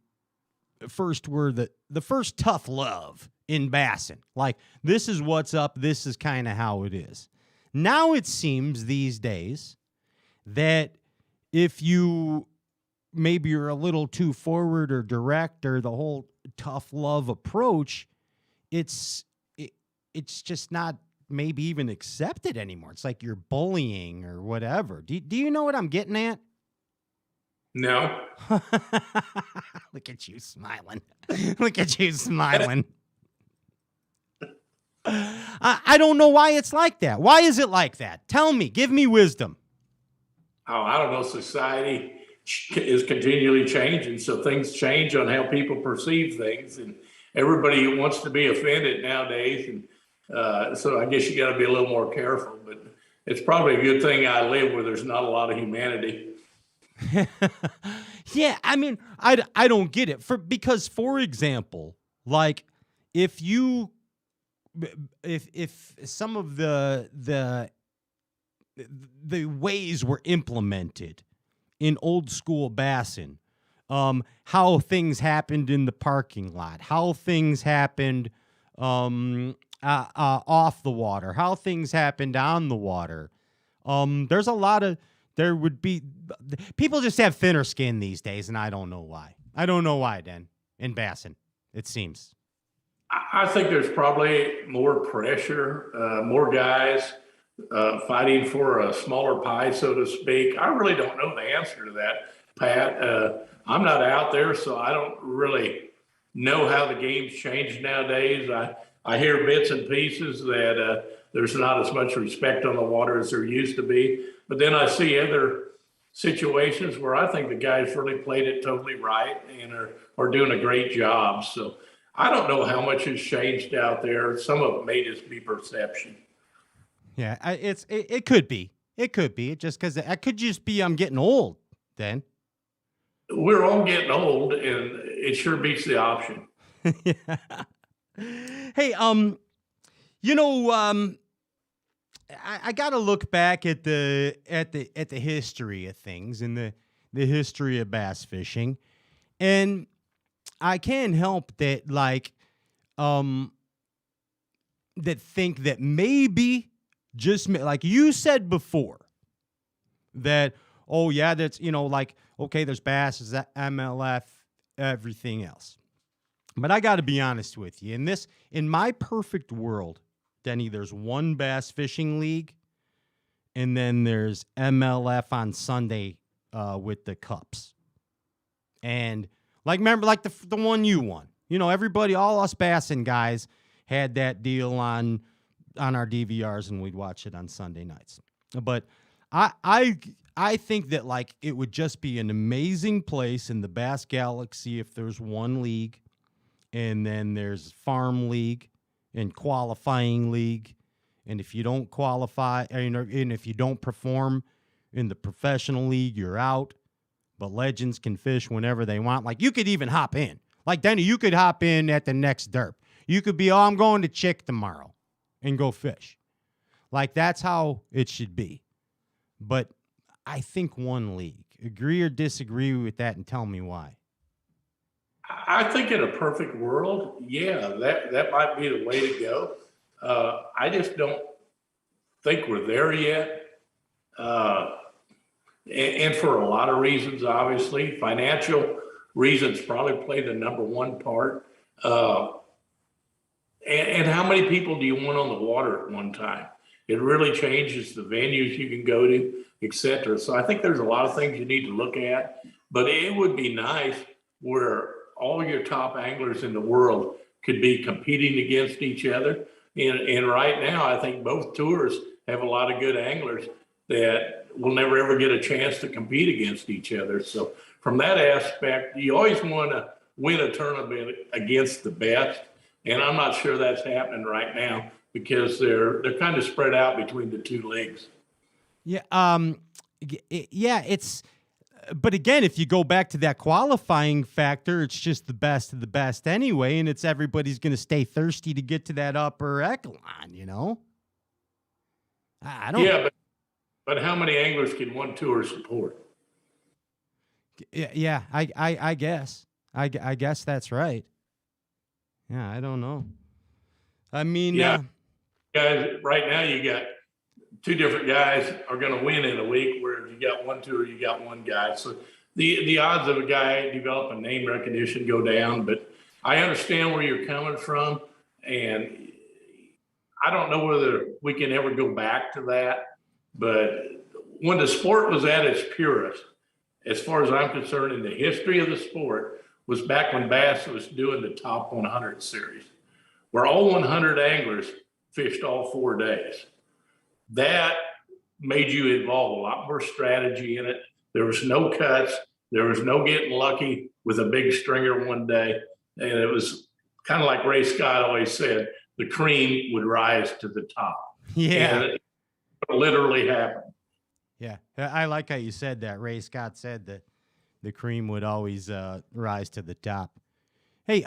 first were the first tough love in bassin'. Like, this is what's up. This is kind of how it is. Now it seems these days that if you maybe you're a little too forward or direct or the whole tough love approach, it's just not maybe even accepted anymore. It's like you're bullying or whatever. Do you know what I'm getting at? No. Look at you smiling. Look at you smiling. I don't know why it's like that. Why is it like that? Tell me. Give me wisdom. I don't know, society is continually changing. So things change on how people perceive things, and everybody wants to be offended nowadays. And so I guess you got to be a little more careful, but it's probably a good thing I live where there's not a lot of humanity. Yeah, I mean, I don't get it. Because for example, like if some of the ways were implemented in old school bassin, how things happened in the parking lot, how things happened off the water, how things happened on the water. There would be people just have thinner skin these days, and I don't know why. Den, in bassin, it seems. I think there's probably more pressure, more guys fighting for a smaller pie, so to speak. I really don't know the answer to that, Pat. I'm not out there, so I don't really know how the game's changed nowadays. I hear bits and pieces that there's not as much respect on the water as there used to be. But then I see other situations where I think the guys really played it totally right and are doing a great job. So I don't know how much has changed out there. Some of it may just be perception. Yeah, it could be. It could be just because it could just be I'm getting old. Then we're all getting old, and it sure beats the option. Yeah. Hey, I got to look back at the history of things and the history of bass fishing, and I can't help that that think that maybe just like you said before that that's okay, there's bass, is that MLF, everything else. But I got to be honest with you. In my perfect world, Denny, there's one bass fishing league, and then there's MLF on Sunday with the cups. And remember, the one you won. Everybody, all us bassing guys, had that deal on our DVRs, and we'd watch it on Sunday nights. But I think that it would just be an amazing place in the Bass Galaxy if there's one league. And then there's farm league and qualifying league. And if you don't qualify, and if you don't perform in the professional league, you're out. But legends can fish whenever they want. You could even hop in. Denny, you could hop in at the next derp. You could be, I'm going to Chick tomorrow and go fish. That's how it should be. But I think one league. Agree or disagree with that, and tell me why. I think in a perfect world, yeah, that might be the way to go. I just don't think we're there yet. And for a lot of reasons, obviously. Financial reasons probably play the number one part. And how many people do you want on the water at one time? It really changes the venues you can go to, et cetera. So I think there's a lot of things you need to look at. But it would be nice where all your top anglers in the world could be competing against each other. And right now, I think both tours have a lot of good anglers that will never, ever get a chance to compete against each other. So from that aspect, you always want to win a tournament against the best. And I'm not sure that's happening right now because they're kind of spread out between the two leagues. Yeah. But again, if you go back to that qualifying factor, it's just the best of the best anyway, and it's everybody's going to stay thirsty to get to that upper echelon, I don't. Yeah, but how many anglers can one tour support? Yeah, I guess. I guess that's right. Yeah, I don't know. I mean, guys, right now you got two different guys are going to win in a week, where you got one tour, you got one guy. So the odds of a guy developing name recognition go down, but I understand where you're coming from. And I don't know whether we can ever go back to that, but when the sport was at its purest, as far as I'm concerned, in the history of the sport, was back when Bass was doing the top 100 series, where all 100 anglers fished all 4 days. That made you involve a lot more strategy in it. There was no cuts. There was no getting lucky with a big stringer one day. And it was kind of like Ray Scott always said, the cream would rise to the top. Yeah. And it literally happened. Yeah. I like how you said that. Ray Scott said that the cream would always rise to the top. Hey,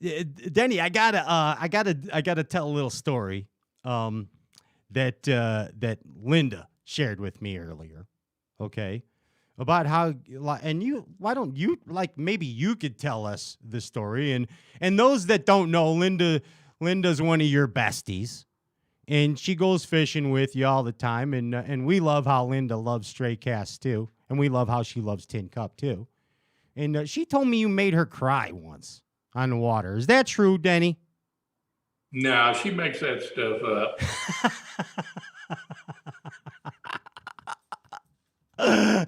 Denny, I gotta tell a little story that Linda shared with me earlier. Okay, about how why don't you maybe you could tell us the story, and those that don't know, Linda's one of your besties, and she goes fishing with you all the time, and we love how Linda loves stray casts too, and we love how she loves tin cup too, and she told me you made her cry once on the water. Is that true, Denny? No, she makes that stuff up.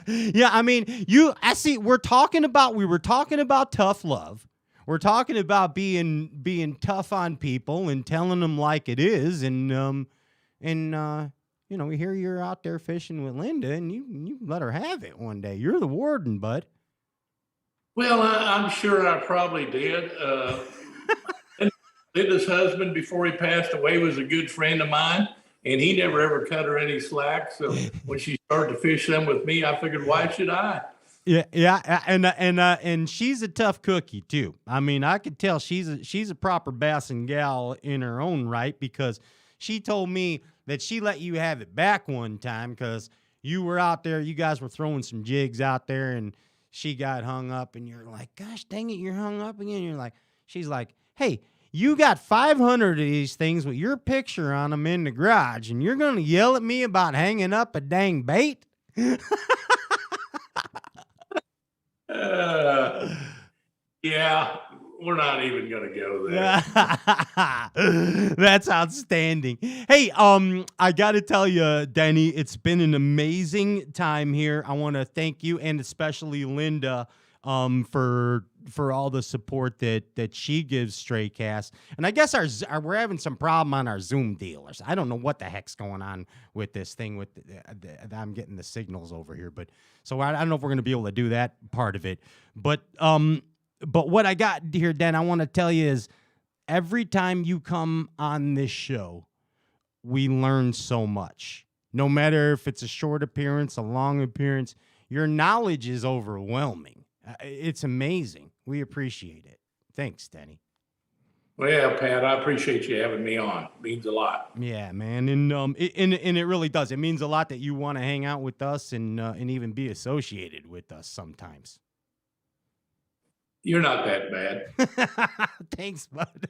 Yeah, I mean, we were talking about tough love. We're talking about being tough on people and telling them like it is, and we hear you're out there fishing with Linda, and you let her have it one day. You're the warden, bud. Well, I'm sure I probably did. Linda's husband, before he passed away, was a good friend of mine, and he never ever cut her any slack. So when she started to fish them with me, I figured, why should I? Yeah, and she's a tough cookie too. I mean, I could tell she's a proper bassin gal in her own right, because she told me that she let you have it back one time because you were out there, you guys were throwing some jigs out there, and she got hung up, and you're like, gosh dang it, you're hung up again. She's like, hey, you got 500 of these things with your picture on them in the garage, and you're going to yell at me about hanging up a dang bait? Yeah, we're not even going to go there. That's outstanding. Hey, I got to tell you, Denny, it's been an amazing time here. I want to thank you, and especially Linda, for all the support that she gives Stray Cast. And I guess we're having some problem on our Zoom dealers. I don't know what the heck's going on with this thing. I'm getting the signals over here, but so I don't know if we're going to be able to do that part of it. But what I got here, Dan, I want to tell you is every time you come on this show, we learn so much. No matter if it's a short appearance, a long appearance, your knowledge is overwhelming. It's amazing. We appreciate it. Thanks, Denny. Well, Pat, I appreciate you having me on. It means a lot. Yeah, man, and it really does. It means a lot that you want to hang out with us and even be associated with us sometimes. You're not that bad. Thanks, bud.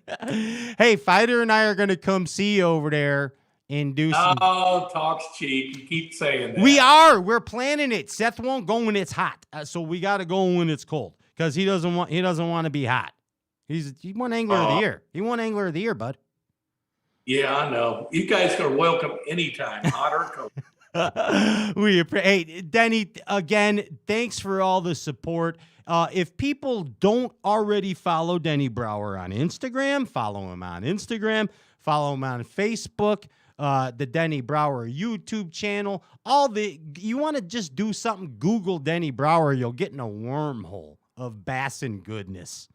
Hey, Fighter and I are going to come see you over there and do some. Oh, talk's cheap. You keep saying that. We are. We're planning it. Seth won't go when it's hot, so we got to go when it's cold because he doesn't want to be hot. He won Angler of the Year. He won Angler of the Year, bud. Yeah, I know. You guys are welcome anytime, hot or cold. Hey, Denny, again, thanks for all the support. If people don't already follow Denny Brauer on Instagram, follow him on Instagram, follow him on Facebook, the Denny Brauer YouTube channel. You want to just do something, Google Denny Brauer, you'll get in a wormhole of bass and goodness.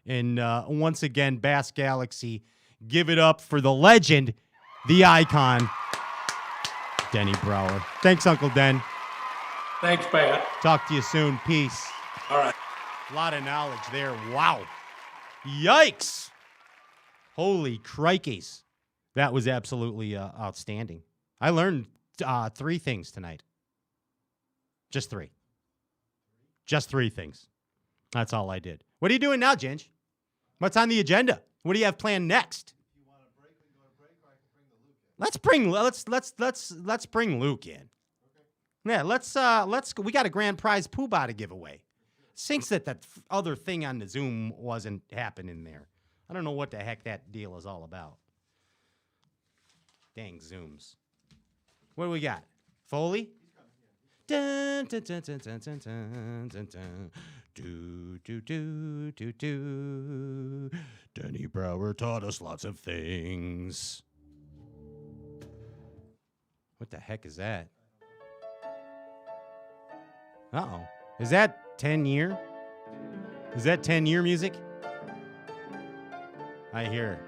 And once again, Bass Galaxy, give it up for the legend, the icon, Denny Brauer. Thanks, Uncle Den. Thanks, Pat. Talk to you soon. Peace. All right. A lot of knowledge there. Wow. Yikes. Holy crikeys. That was absolutely outstanding. I learned 3 things tonight. Just 3. Just 3 things. That's all I did. What are you doing now, Ginge? What's on the agenda? What do you have planned next? If you want a break, we can go to break, or I can bring the Luke in. Let's bring Luke in. Okay. Yeah, we got a grand prize poobah to give away. Sinks that other thing on the Zoom wasn't happening there. I don't know what the heck that deal is all about. Dang Zooms. What do we got? Foley? Dun, dun, dun, dun, dun, dun, dun, dun, dun. Do, do, do, do, do. Denny Brauer taught us lots of things. What the heck is that? Uh-oh. Is that 10-year? Is that 10-year music? I hear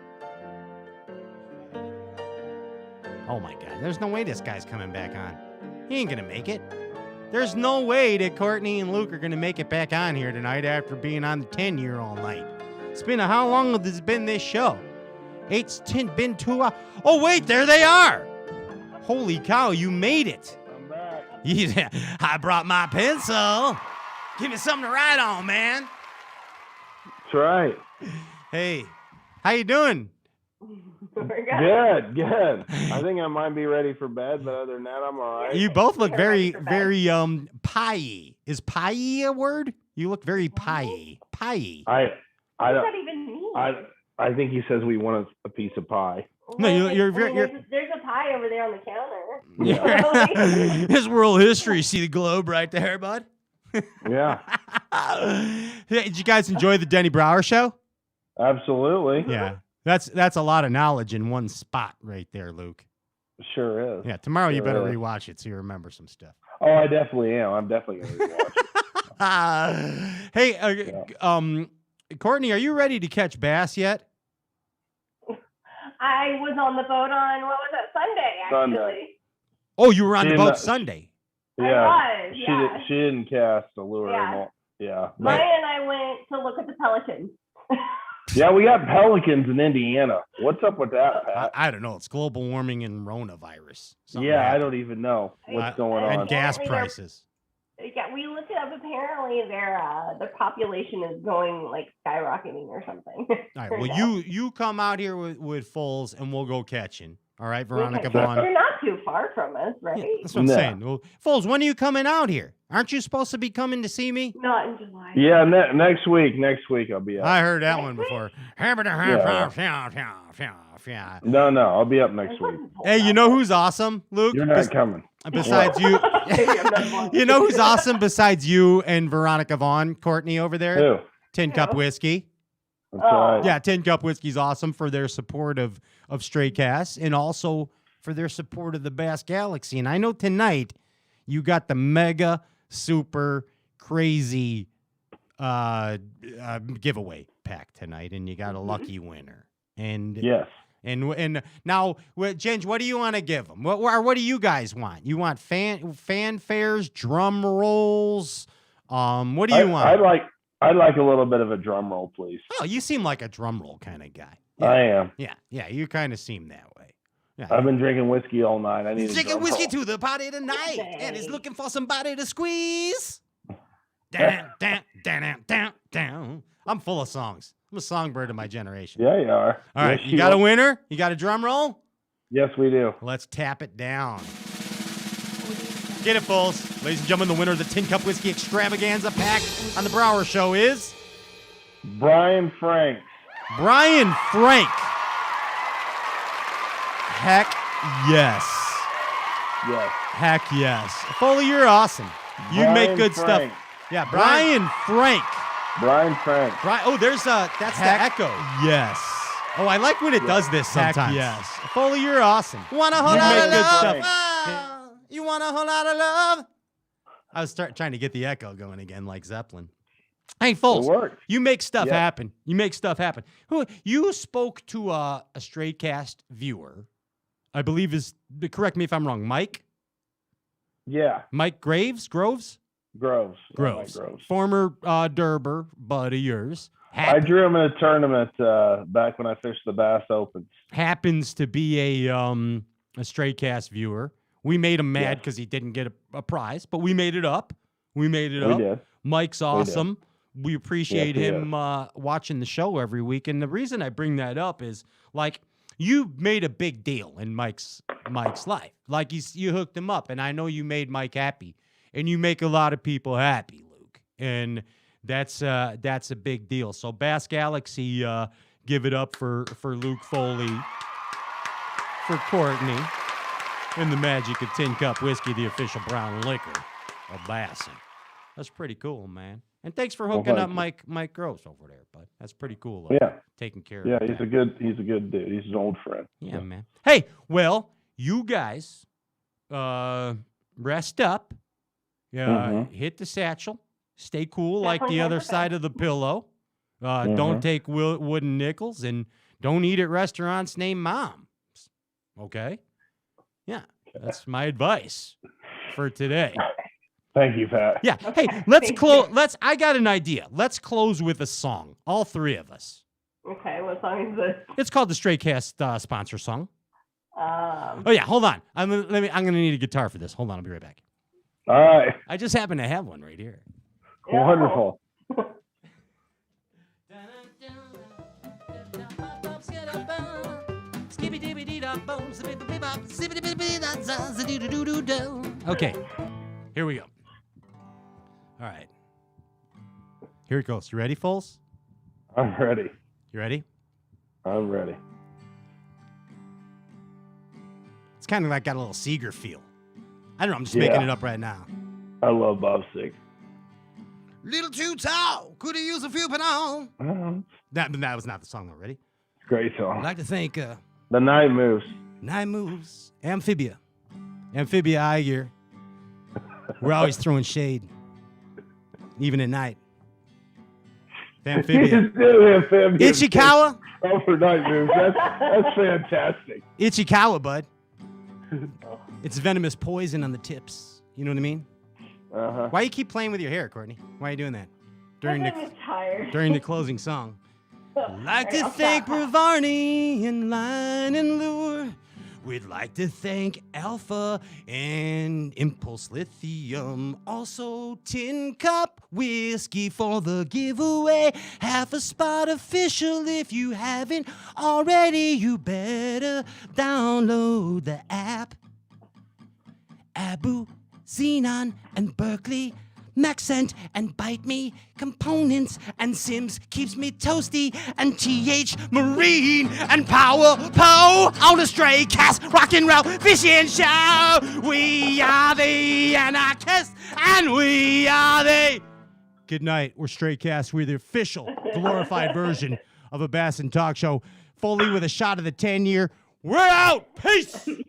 it. Oh, my God. There's no way this guy's coming back on. He ain't going to make it. There's no way that Courtney and Luke are going to make it back on here tonight after being on the 10-year all night. It's been how long has this been this show? 8's 10, been 2 hours. Oh, wait, there they are. Holy cow, you made it. I'm back. Yeah, I brought my pencil. Give me something to write on, man. That's right. Hey, how you doing? Good. I think I might be ready for bed, but other than that, I'm all right. You both look very pie-y. Is pie-y a word? You look very pie-y. Pie-y. I What does that even mean? I think he says we want a piece of pie. No, you're There's a pie over there on the counter. His world history. See the globe right there, bud? Yeah, Hey, did you guys enjoy the Denny Brauer show? absolutely. Yeah. That's a lot of knowledge in one spot right there, Luke. Sure is. Yeah, tomorrow you Sure better is. rewatch it so you remember some stuff. Oh, I definitely am. I'm definitely going to rewatch it. Hey, Courtney, are you ready to catch bass yet? I was on the boat on, what was that, Sunday, actually. Sunday. Oh, you were on She the did boat not- Sunday. Yeah, Yeah. she didn't cast the lure. Yeah. Yeah, but, Ryan and I went to look at the pelicans. yeah, we got pelicans in Indiana. What's up with that, Pat? I don't know. It's global warming and coronavirus. Something Yeah, I happened. don't even know what's going And on. And gas Apparently they're- prices. Yeah, we looked it up. Apparently, their population is going like skyrocketing or something. All right. Well, you come out here with Foles, and we'll go catching. All right, Veronica Vaughn. You're not too far from us, right? Yeah, that's what I'm No. saying. Well, Foles, when are you coming out here? Aren't you supposed to be coming to see me? Not in July. Yeah, next week I'll be up. I heard that one before. No, I'll be up next week. Hey, you know who's awesome, Luke? You're not coming. Besides you, you know who's awesome besides you and Veronica Vaughn, Courtney over there? Who? Tin Cup Whiskey. That's all right. Yeah, Tin Cup Whiskey's awesome for their support of Stray Cast and also for their support of the Bass Galaxy. And I know tonight you got the mega super crazy giveaway pack tonight, and you got a lucky winner. And Yes. And now, Ginge, what do you want to give them? What do you guys want? You want fanfares, drum rolls? What do you want? I'd like a little bit of a drum roll, please. Oh, you seem like a drum roll kind of guy. I am. Yeah, you kind of seem that way. Yeah. I've been drinking whiskey all night. I need He's a drinking drum whiskey roll. to the party tonight, and he's looking for somebody to squeeze. Down, down, down, down, down. I'm full of songs. I'm a songbird of my generation. Yeah, you are. All right, Yes, you got a are. winner? You got a drum roll? Yes, we do. Let's tap it down. Get it, Foles. Ladies and gentlemen, the winner of the Tin Cup Whiskey Extravaganza pack on the Brauer Show is Brian Frank. Brian Frank. Heck yes. Yes. Heck yes. Foley, you're awesome. You make Brian good Frank. stuff. Yeah, Brian Frank. Brian Frank. Oh, there's that's the echo. Yes. Oh, I like when it does this sometimes. Yes. Foley, you're awesome. Want a whole You lot make of good love? stuff. Ah, you want a whole lot of love? I was trying to get the echo going again, like Zeppelin. Hey, It Foles, worked. you make stuff Yeah. happen. You make stuff happen. You spoke to a Straycast viewer, I believe correct me if I'm wrong, Mike? Yeah. Mike Groves? Groves. Groves. Groves. Former Durber bud of yours. I drew him in a tournament back when I fished the Bass Opens. Happens to be a Straycast viewer. We made him mad because he didn't get a prize, but we made it up. We did. Mike's awesome. We appreciate Yes, he him watching the show every week. And the reason I bring that up is, like, you made a big deal in Mike's life. Like, you hooked him up, and I know you made Mike happy. And you make a lot of people happy, Luke. And that's a big deal. So Bass Galaxy, give it up for Luke Foley, for Courtney, and the magic of Tin Cup Whiskey, the official brown liquor of Bassin. That's pretty cool, man. And thanks for hooking up Mike Gross over there, bud. That's pretty cool. Taking care of Yeah, that. he's a good dude. He's an old friend. Yeah, man. Hey, well, you guys rest up. Hit the satchel. Stay cool like the other side of the pillow. Don't take wooden nickels, and don't eat at restaurants named Moms. Okay? Yeah, that's my advice for today. Thank you, Pat. Yeah. Hey, let's close. I got an idea. Let's close with a song. All three of us. Okay, what song is this? It's called the Stray Cast sponsor song. Oh yeah, hold on. I'm gonna need a guitar for this. Hold on, I'll be right back. All right. I just happen to have one right here. Wonderful. Okay, here we go. All right, here it goes. You ready, Foles? I'm ready. You ready? I'm ready. It's kind of like got a little Seeger feel. I don't know. I'm just making it up right now. I love Bob Sig. Little too tall. Could have used a few pounds. That was not the song already. Great song. I'd like to thank The Night Moves. Nine Moves, Amphibia Eye Gear. We're always throwing shade, even at night. Amphibia. Ichikawa. Oh, for Night Moves. That's fantastic. Ichikawa, bud. It's venomous poison on the tips. You know what I mean? Uh-huh. Why you keep playing with your hair, Courtney? Why are you doing that? I'm tired. During the closing song. Like to thank Bravarni and Line and Lure. We'd like to thank Alpha and Impulse Lithium. Also, Tin Cup Whiskey for the giveaway. Half a spot official. If you haven't already, you better download the app. Abu, Xenon, and Berkeley. Maxent and Bite Me, Components and Sims keeps me toasty, and TH Marine and Power Poe on a Stray Cast rock and roll fishing show. We are the anarchists and we are the. Good night. We're Stray Cast. We're the official glorified version of a Bass and Talk show. Foley with a shot of the 10-year. We're out. Peace. Denny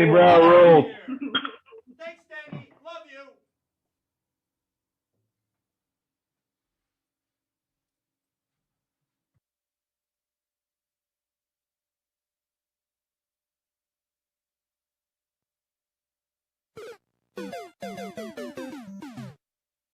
Brauer rules. Thanks, Danny. Love you.